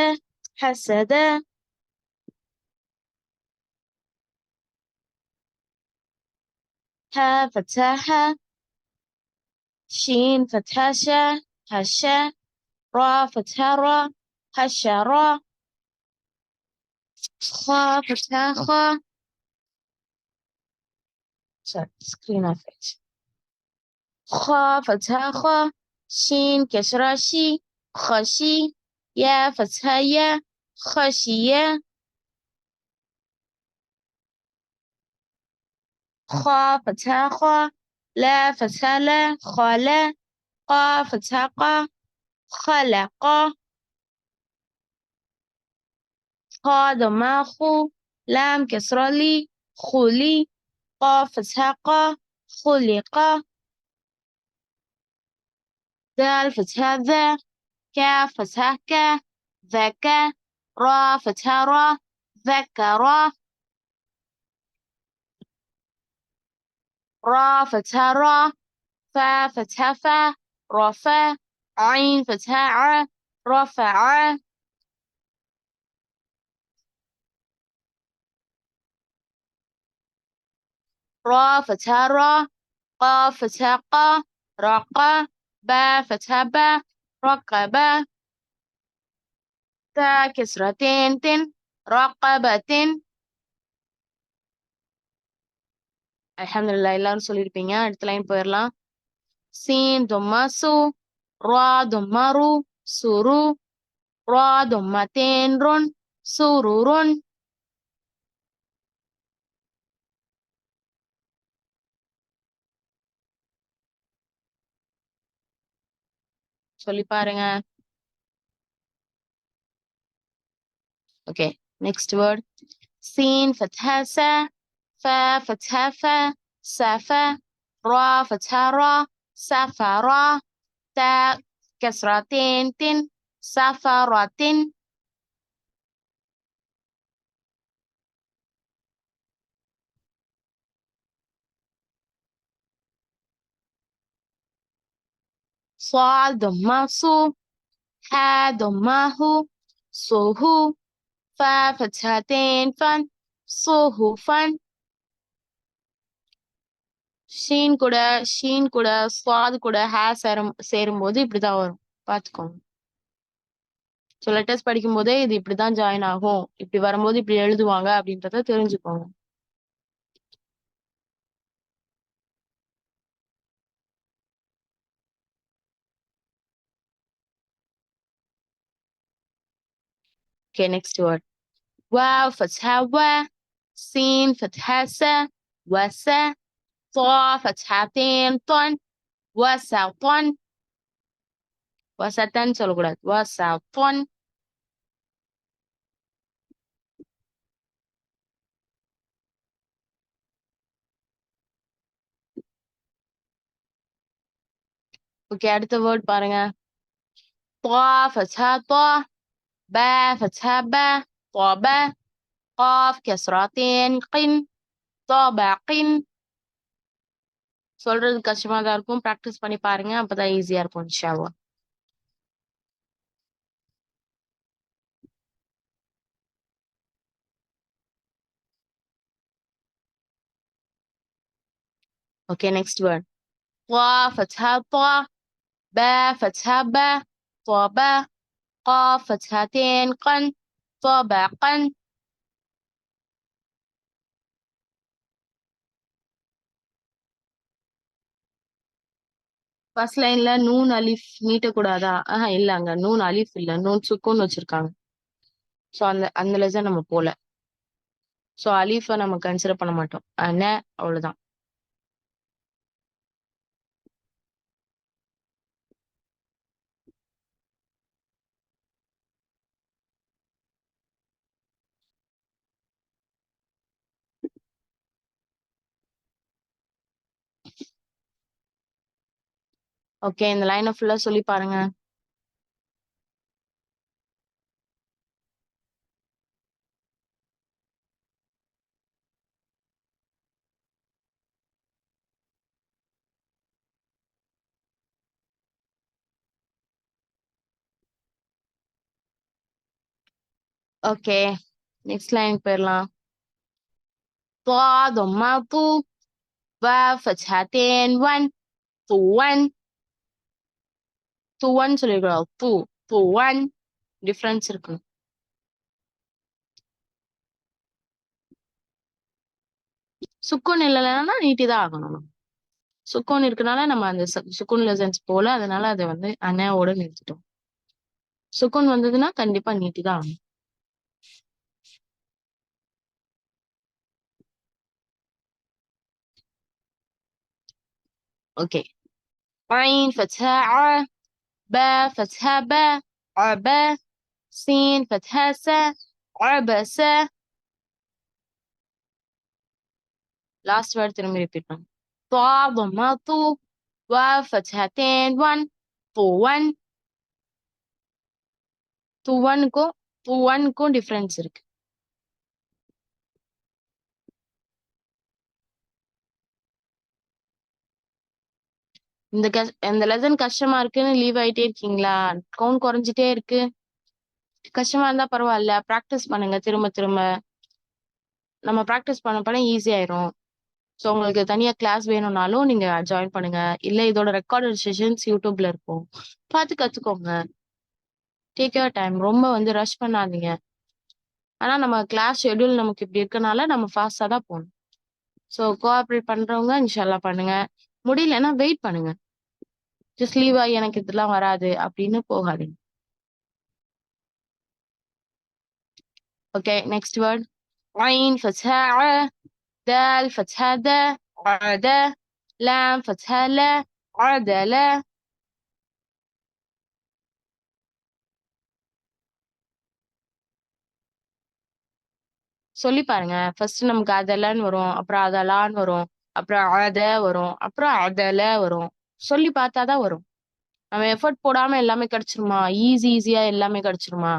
حسد. ها فتحة ح، شين فتحة شا، هشا. را فتحة را، حشرة. خا فتحة خا. sorry screen off it. خا فتحة خا، شين كسرة شي، خشي. يا فتحة يا، خشية. خا فتحة خا، لا فتحة لا، خلا. قا فتحة قا، خلق. خا ضمة خو، لام كسرة لي، خلي. قاف فتحة قا، خلق. دال فتحة ذا، كاف فتحة كا، ذكى. را فتحة را، ذكر. را فتحة را، فا فتحة فا، رفع. عين فتحة ع، رفع. را فتحة را، قاف فتحة قا، رقى. با فتحة با، رقبة. تا كسرتين تن، رقبة. அல்ஹம்துலில்லாஹ். எல்லாரும் சொல்லியிருப்பீங்க. அடுத்த லைன் போயிடலாம். சீன் தொம்மாசு, ரா தொம்மாரு, சுரு. ரா தொம்மத்தேன் ரொன், சுருருன். சொல்லி பாருங்க. Okay, next word. சீன் ஃபத்ஹா ச, ஃப ஃபத்ஹா ஃப, சஃப, ரா ஃபத்ஹா ரா, சஃபரா, த கஸ்ரத்தேன் தின், சஃபரத்தின். صاد ضمة صو، ح ضمه صوه، فا فتحتين فن، صوهفا. ஷீன் கூட ஸ்வாத் கூட சேரும்போது இப்படிதான் வரும், பாத்துக்கோங்க. ஸோ லெட்டர்ஸ் படிக்கும் போதே இது இப்படிதான் ஜாயின் ஆகும், இப்படி வரும்போது இப்படி எழுதுவாங்க அப்படின்றத தெரிஞ்சுக்கோங்க. Okay, next word. واو فتحة و، سين فتحة س، وس، طا فتحتين طن، وسطن. வசத்தன்னு சொல்லக்கூடாது, வசத்தன். ஓகே, அடுத்த வேர்ட் பாருங்க. طا فتحة طا، با فتحة با، طابا، قاف كسرتين قن، طابقن. சொல்றது கஷ்டமா தான் இருக்கும், ப்ராக்டிஸ் பண்ணி பாருங்க, அப்பதான் ஈஸியா இருக்கும் இன்ஷா அல்லாஹ். Okay, next word. طا فتحة طا، با فتحة با، طابا، قاف فتحتين قن، طابقن. ஃபர்ஸ்ட் லைன்ல நூன் அலிஃப் நீட்டக்கூடாதா? இல்ல, அங்க நூன் அலிஃப் இல்ல, நூன் சுக்குன்னு வச்சிருக்காங்க. ஸோ அந்த அந்த லெசன் நம்ம போல. ஸோ அலீஃபை நம்ம கன்சிடர் பண்ண மாட்டோம், அவ்வளவுதான். ஓகே, இந்த லைனை ஃபுல்லா சொல்லி பாருங்க. ஓகே, நெக்ஸ்ட் லைன் போயிடலாம். طا ضمة طو، با فتحتين ون، طوان. طوان சொல்லிருக்கோம், طوان. டிஃபரன்ஸ் இருக்கு. சுக்குன் இல்லைன்னா நீட்டிதான் ஆகணும். சுக்குன் இருக்கனால நம்ம அந்த சுக்குன் லெசன்ஸ் போல, அதனால அதை வந்து அண்ணாவோட நிறுத்திட்டோம். சுக்குன் வந்ததுன்னா கண்டிப்பா நீட்டிதான் ஆகணும். ஓகே, عين فتحة ع، با فتحة با، عبا، سين فتحة س، عبس. லாஸ்ட் வேர்ட் திரும்பி ரிப்பீட் பண்ணுங்க. طا ضمة طو، واو فتحتين ون، طوان. طوانக்கும் டிஃபரன்ஸ் இருக்கு. இந்த லெசன் கஷ்டமா இருக்குன்னு லீவ் ஆயிட்டே இருக்கீங்களா? கவுண்ட் குறைஞ்சிட்டே இருக்கு. கஷ்டமா இருந்தா பரவாயில்ல, ப்ராக்டிஸ் பண்ணுங்க திரும்ப திரும்ப. நம்ம ப்ராக்டிஸ் பண்ண ஈஸி ஆயிரும். ஸோ உங்களுக்கு தனியா கிளாஸ் வேணும்னாலும் நீங்க ஜாயின் பண்ணுங்க, இல்ல இதோட ரெக்கார்டட் செஷன்ஸ் யூடியூப்ல இருக்கும், பார்த்து கத்துக்கோங்க. டேக் யூர் டைம், ரொம்ப வந்து ரஷ் பண்ணாதீங்க. ஆனா நம்ம கிளாஸ் ஷெட்யூல் நமக்கு இப்படி இருக்கனால நம்ம ஃபாஸ்டா தான் போகணும். ஸோ கோஆப்ரேட் பண்றவங்க இன்ஷால்லா பண்ணுங்க, முடியலன்னா வெயிட் பண்ணுங்க. ஜஸ்ட் லீவ் ஆகி எனக்கு இதெல்லாம் வராது அப்படின்னு போகாதீங்க. Okay, next word. عين فتحة ع، دال فتحة د، عد، لام فتحة لا، عدلا. சொல்லி பாருங்க. ஃபர்ஸ்ட் நமக்கு அதெல்லான்னு வரும், அப்புறம் அதெல்லான்னு வரும், அப்புறம் அத வரும், அப்புறம் அதல வரும். சொல்லி பார்த்தாதான் வரும். நம்ம எஃபர்ட் போடாம எல்லாமே கிடைச்சிருமா? ஈஸியா எல்லாமே கிடைச்சிருமா?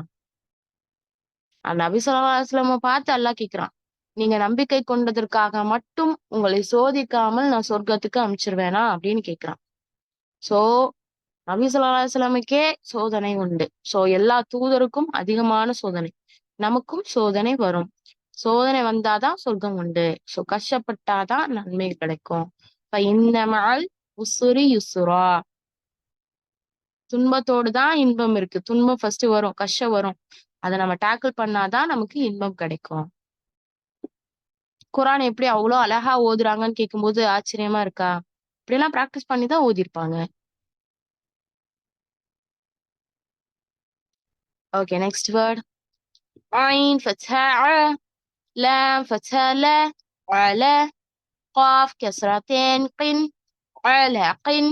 நபி ஸல்லல்லாஹு அலைஹி வஸல்லம் பார்த்து அல்லாஹ் கேட்கிறான். நீங்க நம்பிக்கை கொண்டதற்காக மட்டும் உங்களை சோதிக்காமல் நான் சொர்க்கத்துக்கு அனுப்பிச்சிருவேனா அப்படின்னு கேட்கிறான். சோ நபி ஸல்லல்லாஹு அலைஹி வஸல்லமுக்கே சோதனை உண்டு. சோ எல்லா தூதருக்கும் அதிகமான சோதனை. நமக்கும் சோதனை வரும். சோதனை வந்தாதான் சொர்க்கம் உண்டு. சோ கஷ்டப்பட்டாதான் நன்மை கிடைக்கும். இப்ப இன்ன மஅல் உஸ்ரி யுஸ்ரா. துன்பத்தோடு தான் இன்பம் இருக்கு. துன்பம் ஃபர்ஸ்ட் வரும், கஷ்டம் வரும். அத நம்ம டேக்கிள் பண்ணாதான் நமக்கு இன்பம் கிடைக்கும். குரான் எப்படி அவ்வளோ அழகா ஓதுறாங்கன்னு கேட்கும்போது ஆச்சரியமா இருக்கா? இப்படியெல்லாம் பிராக்டிஸ் பண்ணி தான் ஓதிருப்பாங்க. Okay, next word. ஐன் ஃபத்ஹா அ, லாம் ஃபத்ஹா ல, அல, قاف كسرتين قن، على قن.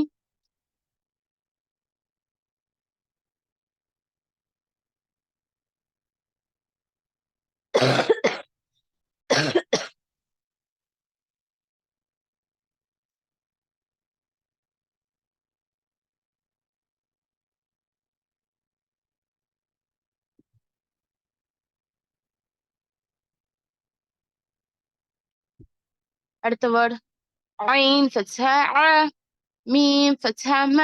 அடுத்த வேர்ட். ஐன் ஃபத்ஹா அ, மீம் ஃபத்ஹா ம,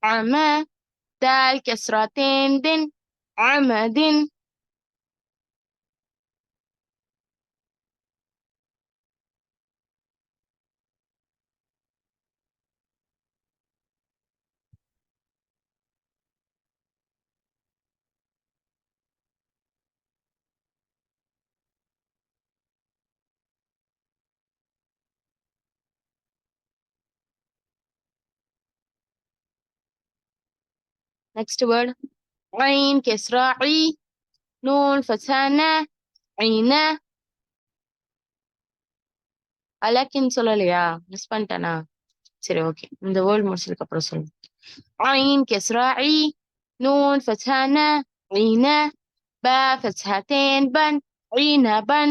அம, தால் كسرتين دن، عمد. Next word. ஐன் كسرة عي، நூன் ஃபத்ஹா ந، ஐன. அலக்கின்னு சொல்லலையா? மிஸ் பண்ணிட்டேனா? சரி, ஓகே. இந்த வேர்ட் முடிச்சதுக்கு அப்புறம் சொல்லுங்க. عين كسرة عي، نون فتحة ن، عينا، با فتحتين بن، عنبا.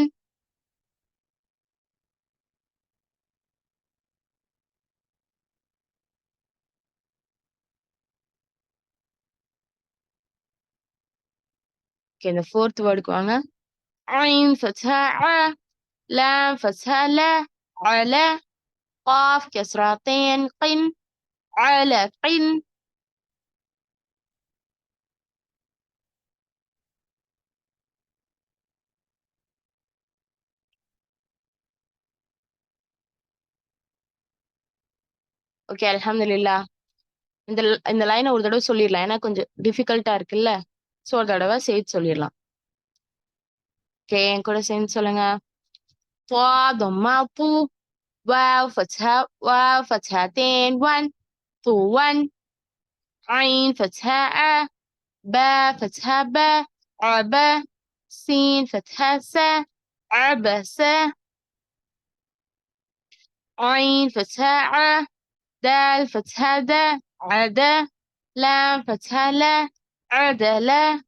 ஓகே, இந்த ஃபோர்த் வேர்டுக்கு வாங்க. عين فتحة ع، لام فتحة ல، على، قاف كسرتين قن، على قن. ஓகே, அல்ஹம்துலில்லாஹ். இந்த இந்த லைனை ஒரு தடவை சொல்லிடலாம். ஏன்னா கொஞ்சம் டிஃபிகல்ட்டா இருக்குல்ல. ஸோ ஒரு தடவை சேர்த்து சொல்லிடலாம். ஓகே, என் கூட சேர்ந்து சொல்லுங்க. طا ضمة طو، واو فتحة واو فتحتين ون، طوًا. عين فتحة ع، با فتحة با، عبا. سين فتحة سا، عبس. عين فتحة ع، دال فتحة دا، عدا. لام فتحة لا، عدلا.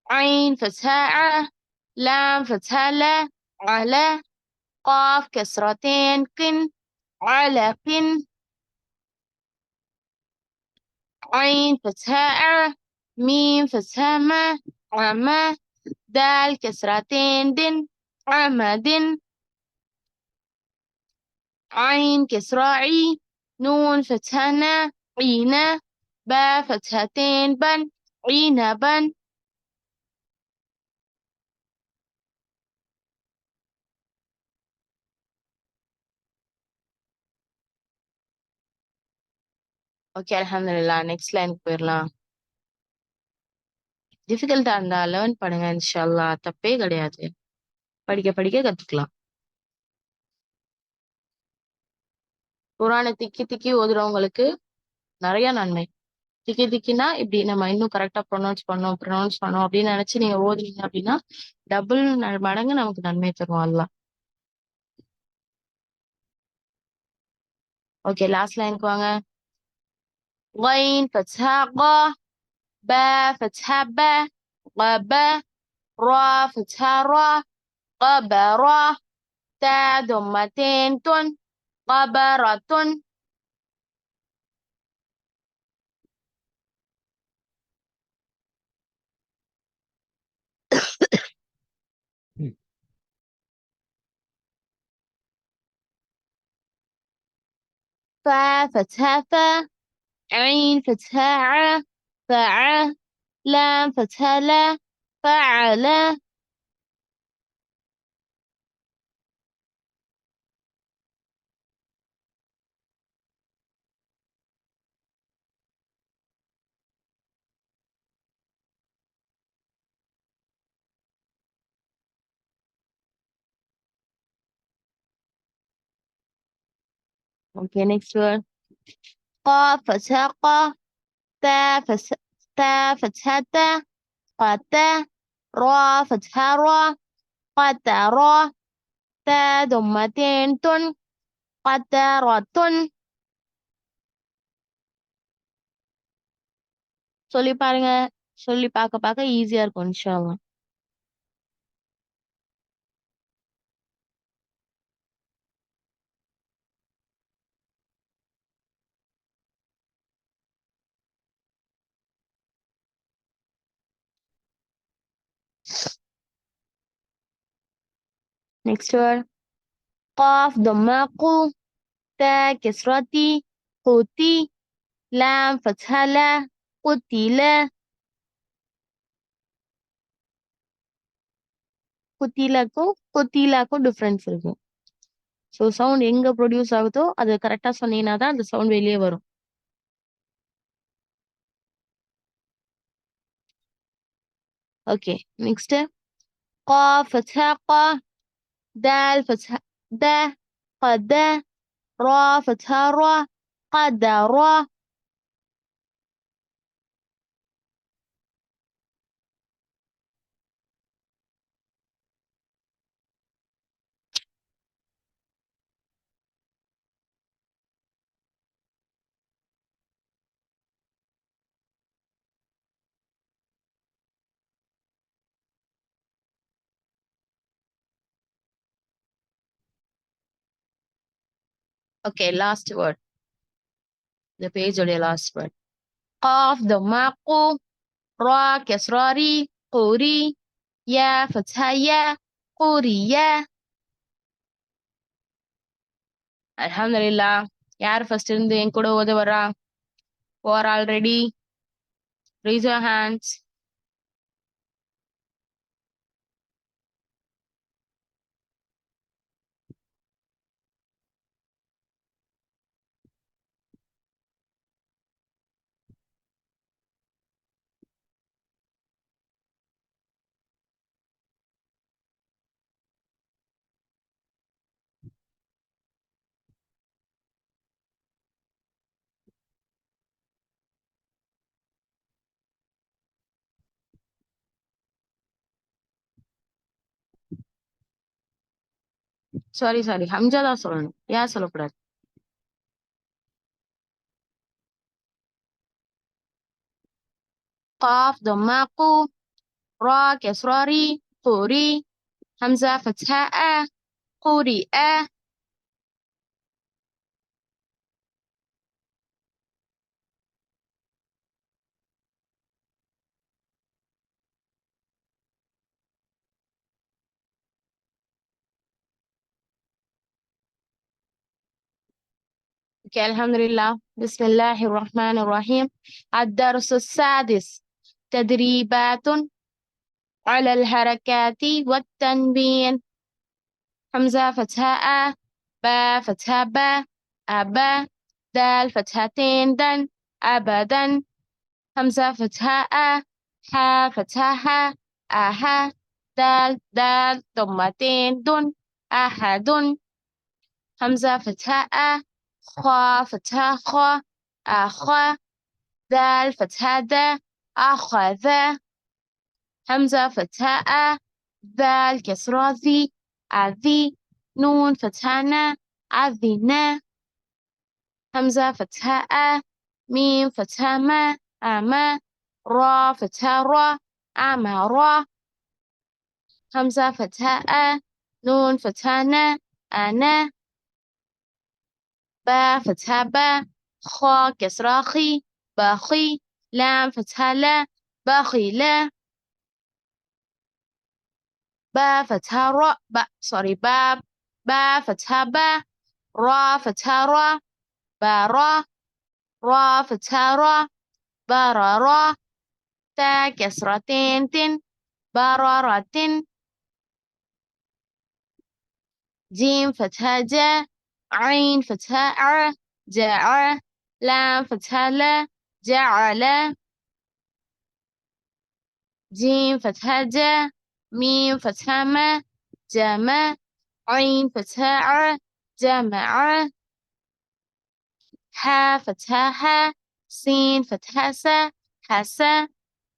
عين فتحة ع، لام فتحة لا، على. قاف كسرتين قن، على قن. عين فتحة ع، ميم فتحة ما، عما. دال كسرتين دن، عمد. عين كسرة عي، نون فتحة ن، عينا. با فتحتين بن، عنبا. ஓகே, அல்ஹம்துலில்லாஹ். நெக்ஸ்ட் லைனுக்கு போயிடலாம். டிஃபிகல்ட்டா இருந்தா லேர்ன் பண்ணுங்க. இன்ஷா அல்லாஹ் தப்பே கிடையாது. படிக்க படிக்க கத்துக்கலாம். குரானை திக்கி திக்கி ஓதுறவங்களுக்கு நிறைய நன்மை. திக்கி திக்கினா இப்படி நம்ம இன்னும் கரெக்டா ப்ரொனவுன்ஸ் பண்ணோம் அப்படின்னு நினைச்சு நீங்க ஓதுனீங்க அப்படின்னா டபுள் மடங்கு நமக்கு நன்மை தரும் அல்லாஹ். ஓகே, லாஸ்ட் லைனுக்கு வாங்க. غين فتحة غا، با فتحة با، غبا. را فتحة را قبرة تاء ضمتين تن قبرة فا فتحة فا عين فتحة ع فع لام فتحة لا فعل Okay, next word. قاف فتحة قا تا فتحة تا قتا را فتحة را قطرة تاء ضمتين تن قطرة சொல்லி பாருங்க. சொல்லி பார்க்க பார்க்க ஈஸியா இருக்கும் இன்ஷா அல்லாஹ். Next word. قاف ضمة قو تاء كسرتي قوتي لام فتحة لا قتيلة குத்திலாக்கும் டிஃபரன்ஸ் இருக்கும். ஸோ சவுண்ட் எங்க ப்ரொடியூஸ் ஆகுதோ அது கரெக்டா சொன்னீங்கன்னா தான் அந்த சவுண்ட் வெளியே வரும். Okay, next قاف فتحة قا دال فتحة دا قد را فتحة را قدر okay, last word. இந்த பேஜோடைய லாஸ்ட் வேர்ட். قاف ضمة قو را كسراري قوري يا فتحة يا قورية. அல்ஹம்துலில்லாஹ். யார் ஃபர்ஸ்ட் இருந்து என் கூட ஓத வரா? For already raise your hands. Sorry Hamza தான் சொல்லணும். யார் சொல்லக்கூடாது? قاف ضمة قو را كسراري قوري همزة فتحة قوري اوكي، الحمد لله. بسم الله الرحمن الرحيم. الدرس السادس تدريبات على الحركات والتنوين. همزة فتحة با فتحة با أبا دال فتحتين دن أبدا همزة فتحة ها فتحة أها دال ضمتين دن أحد همزة فتحة خا فتحة خا أخا دال فتحة دا أخذ همزة فتحة ذال كسرة ذي أذي نون فتحة أذنا همزة فتحة ميم فتحة ما أما را فتحة را أمرا همزة فتحة أ، نون فتحة ن، أنا. با فتحة با، خا كسرة خي، باخي. لام فتحة لا، باخي لا. با فتحة را، باب. با فتحة با، را فتحة را، بارا. را فتحة را، برارا. تا كسرتين تن، برارة. جيم فتحة جا، عين فتحة ع، جاع. لام فتحة لا، جعل. جيم فتحة جا، ميم فتحة ما، جمع. عين فتحة ع، جمع. ح فتحة ح، سين فتحة س، حسا.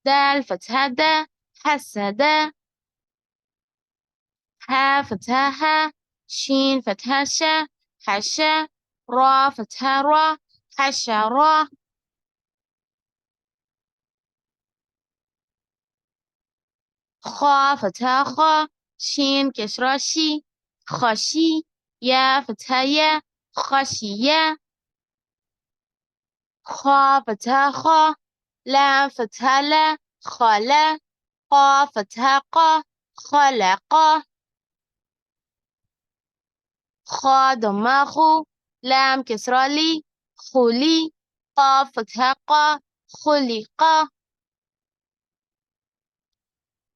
دال فتحة دا، حسد. ح فتحة ح، شين فتحة ش، حشا. را فتحة را، حشرة. خا فتحة خا، شين كسرة شي، خشي. يا فتحة يا، خشية. خا فتحة خا، لام فتحة لا، خلا. قا فتحة قا، خلق. خا ضمة خو، لام كسرة لي، خلي. قاف فتحة قا، خلق.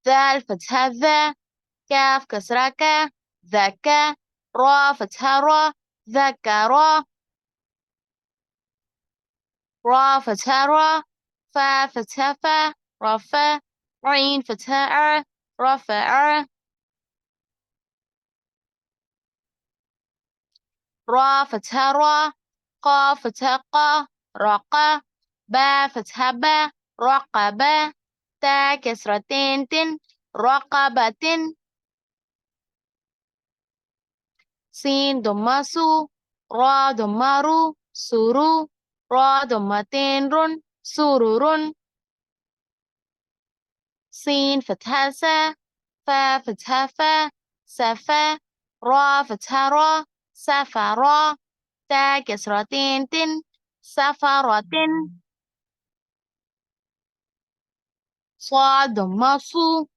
ذال فتحة ذا، كاف كسرة كا، ذكا. را فتحة را، ذكر. را فتحة را، فا فتحة فا، رفع. عين فتحة ع، رفع. را فتحة را، قاف فتحة قا، رقا. با فتحة با، رقبة. تا كسرتين تن، رقبة. سين ضمة سو، را ضمة رو، سرو. را ضمتين رن، سرور. سين فتحة سا، فا فتحة فا، سفا. را فتحة را، سفرا. تا كسرتين تن، سفرة. صاد ضمة صو،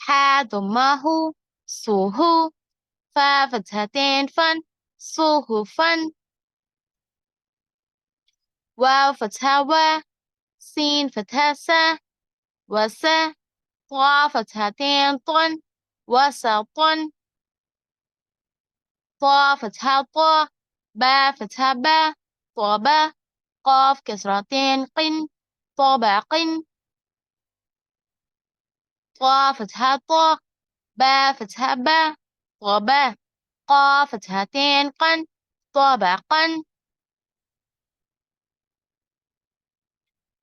حا ضمة هو، سوهو. فا فتحتين فن، صهفا. واو فتحة وا، سين فتحة سا، وسا. طا فتحتين طن، وسطا. طا فتحة طا، با فتحة با، طبا. قاف كسرتين قن، طبق. طا فتحة طا، با فتحة با، طبا. قا فتحتين قن، طبقا.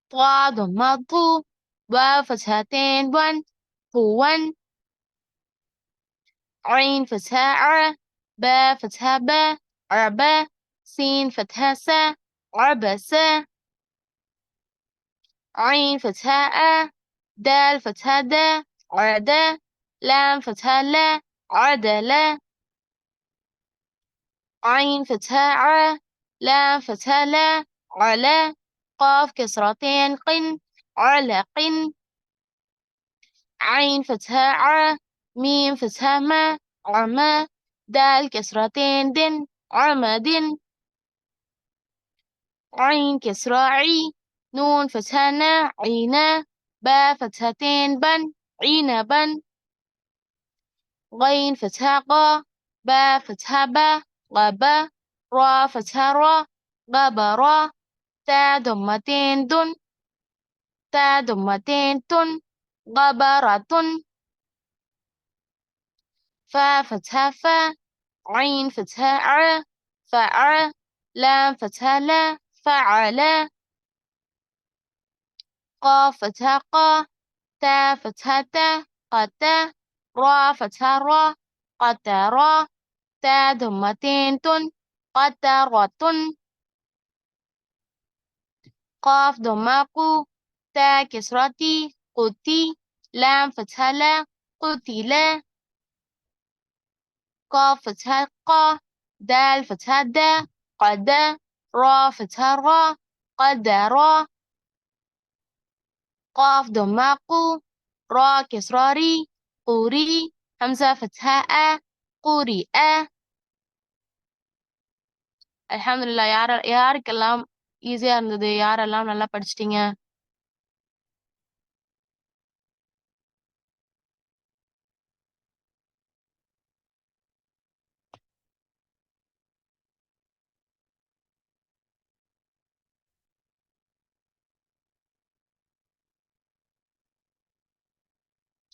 طا ضمة طو، واو فتحتين ون، طوا. عين فتحة ع، با فتحة با، عبا. سين فتحة سا، عبسا. عين فتحة أ، دال فتحة دا، عدا. لام فتحة لا، عدلا. عين فتحة ع، لام فتحة لا، علا. قاف كسرتين قن، علق. عين فتحة ع، ميم فتحة ما، عما. دال كسرتين دن، عمد. عين كسرة عي، نون فتحة نا، عينا. با فتحتين بن، عنبا. غين فتحة قا، با فتحة با، غبا. را فتحة را، غبرا. تا ضمتين دن، تا ضمتين تن، غبرة. فا فتحة فا، عين فتحة ع، فع. لام فتحة لا، فعلا. قاف فتحة قا، تا فتحة تا، قتا. را فتحة را، قترا. تا ضمتين تن، قترة. قاف ضمة قو، تا كسرتي، قتي. لام فتحة لا، قتلا. قاف فتحة قا، دال فتحة دا، قد، را فتحة را، قدر، قاف ضمة قو، را كسرة ري، قوري، همزة فتحة أ، قوري أ. அல்ஹம்துலில்லாஹ். யாருக்கெல்லாம் ஈஸியா இருந்தது? யாரெல்லாம் நல்லா படிச்சிட்டீங்க?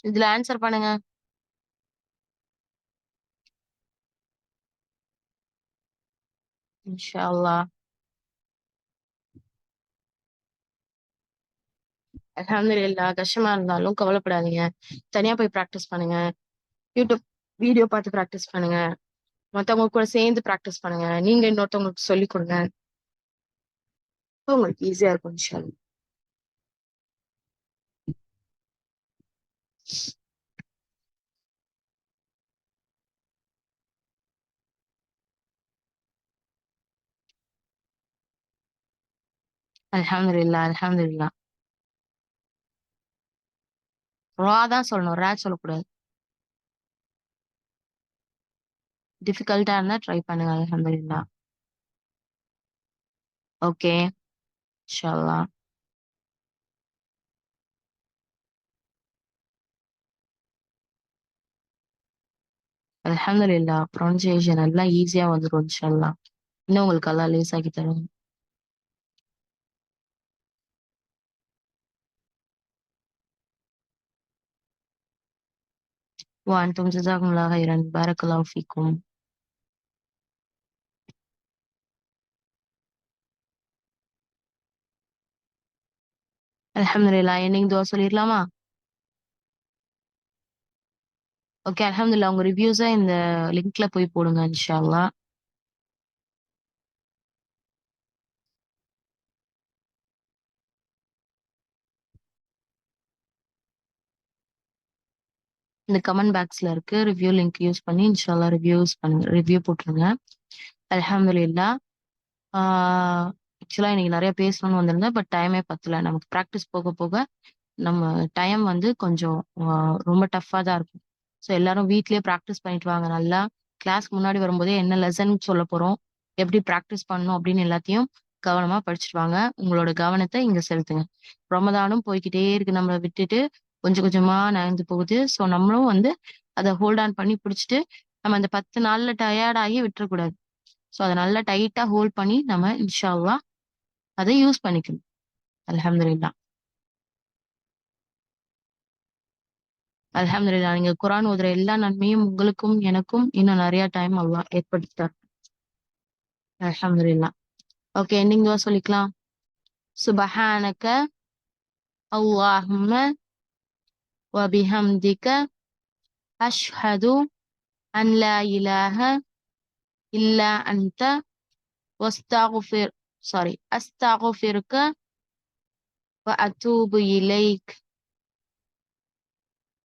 இதுல ஆன்சர் பண்ணுங்க. இன்ஷா அல்லாஹ். அல்ஹம்துலில்லாஹ். கஷ்டமா இருந்தாலும் கவலைப்படாதீங்க. தனியா போய் பிராக்டிஸ் பண்ணுங்க. யூடியூப் வீடியோ பார்த்து பிராக்டிஸ் பண்ணுங்க. மத்தவங்க கூட சேர்ந்து பிராக்டிஸ் பண்ணுங்க. நீங்க இன்னொருத்தவங்களுக்கு சொல்லிக் கொடுங்க. அப்ப உங்களுக்கு ஈஸியா இருக்கும் இன்ஷா அல்லாஹ். அல்ஹம்துலில்லாஹ், அல்ஹம்துலில்லாஹ். ரா தான் சொல்லணும். ரா சொல்லக்கூடாது. டிஃபிகல்ட்டா இருந்தா ட்ரை பண்ணுங்க. அல்ஹம்துலில்லாஹ். ஓகே. இன்ஷா அல்லாஹ். அல்ஹம்துலில்லாஹ். ப்ரொனன்சியேஷன் எல்லாம் ஈஸியா வந்துரும் இன்ஷா அல்லாஹ். இன்னும் உங்களுக்கு அல்லாஹ் லேசாக்கி தருவாங்க. وأنتم جزاكم الله خيرا. بارك الله فيكم. அல்ஹம்துலில்லாஹ். என்னைக்கு துவா சொல்லிடலாமா? ஓகே. அல்ஹம்துலில்லாஹ். உங்க ரிவ்யூஸ இந்த லிங்க்ல போய் போடுங்க இன்ஷா அல்லாஹ். இந்த கமெண்ட் பாக்ஸ்ல இருக்கு. ரிவ்யூ லிங்க் யூஸ் பண்ணி இன்ஷா அல்லாஹ் ரிவ்யூஸ் பண்ணுங்க. ரிவ்யூ போட்டுருங்க. அல்ஹம்துலில்லாஹ். ஆக்சுவலா இன்னைக்கு நிறைய பேசணும்னு வந்திருந்தேன். பட் டைமே பத்தல. நமக்கு பிராக்டிஸ் போக போக நம்ம டைம் வந்து கொஞ்சம் ரொம்ப டஃப்பா தான் இருக்கும். ஸோ எல்லாரும் வீட்லயே பிராக்டிஸ் பண்ணிட்டு வாங்க நல்லா. கிளாஸ்க்கு முன்னாடி வரும்போதே என்ன லெசன் சொல்ல போறோம், எப்படி பிராக்டிஸ் பண்ணணும் அப்படின்னு எல்லாத்தையும் கவனமா படிச்சுட்டு வாங்க. உங்களோட கவனத்தை இங்க செலுத்துங்க. ரமதானும் போய்க்கிட்டே இருக்கு. நம்மள விட்டுட்டு கொஞ்சம் கொஞ்சமா நகர்ந்து போகுது. ஸோ நம்மளும் வந்து அதை ஹோல்ட் ஆன் பண்ணி பிடிச்சிட்டு நம்ம அந்த 10 நாள்ல டயர்ட் ஆகி விட்டுறக்கூடாது. ஸோ அதை நல்லா டைட்டா ஹோல்ட் பண்ணி நம்ம இன்ஷா அல்லாஹ் அதை யூஸ் பண்ணிக்கணும். அல்ஹம்துலில்லாஹ். அல்ஹம்துலில்லாஹ். நீங்க குர்ஆன் ஓதுற எல்லா நன்மையும் உங்களுக்கும் எனக்கும் இன்னும் நிறைய டைம் அல்லாஹ் ஏற்படுத்திட்டார். அல்ஹம்துலில்லாஹ். ஓகே. எண்டிங் துவா சொல்லிக்கலாம். சுபஹானக அல்லாஹும்ம வ பிஹம்திக அஷ்ஹது அன் லா இலாஹ இல்லா அன்த வஸ்தக்ஃபிர் சாரி அஸ்தக்ஃபிருக வ அத்தூபு இலைக்.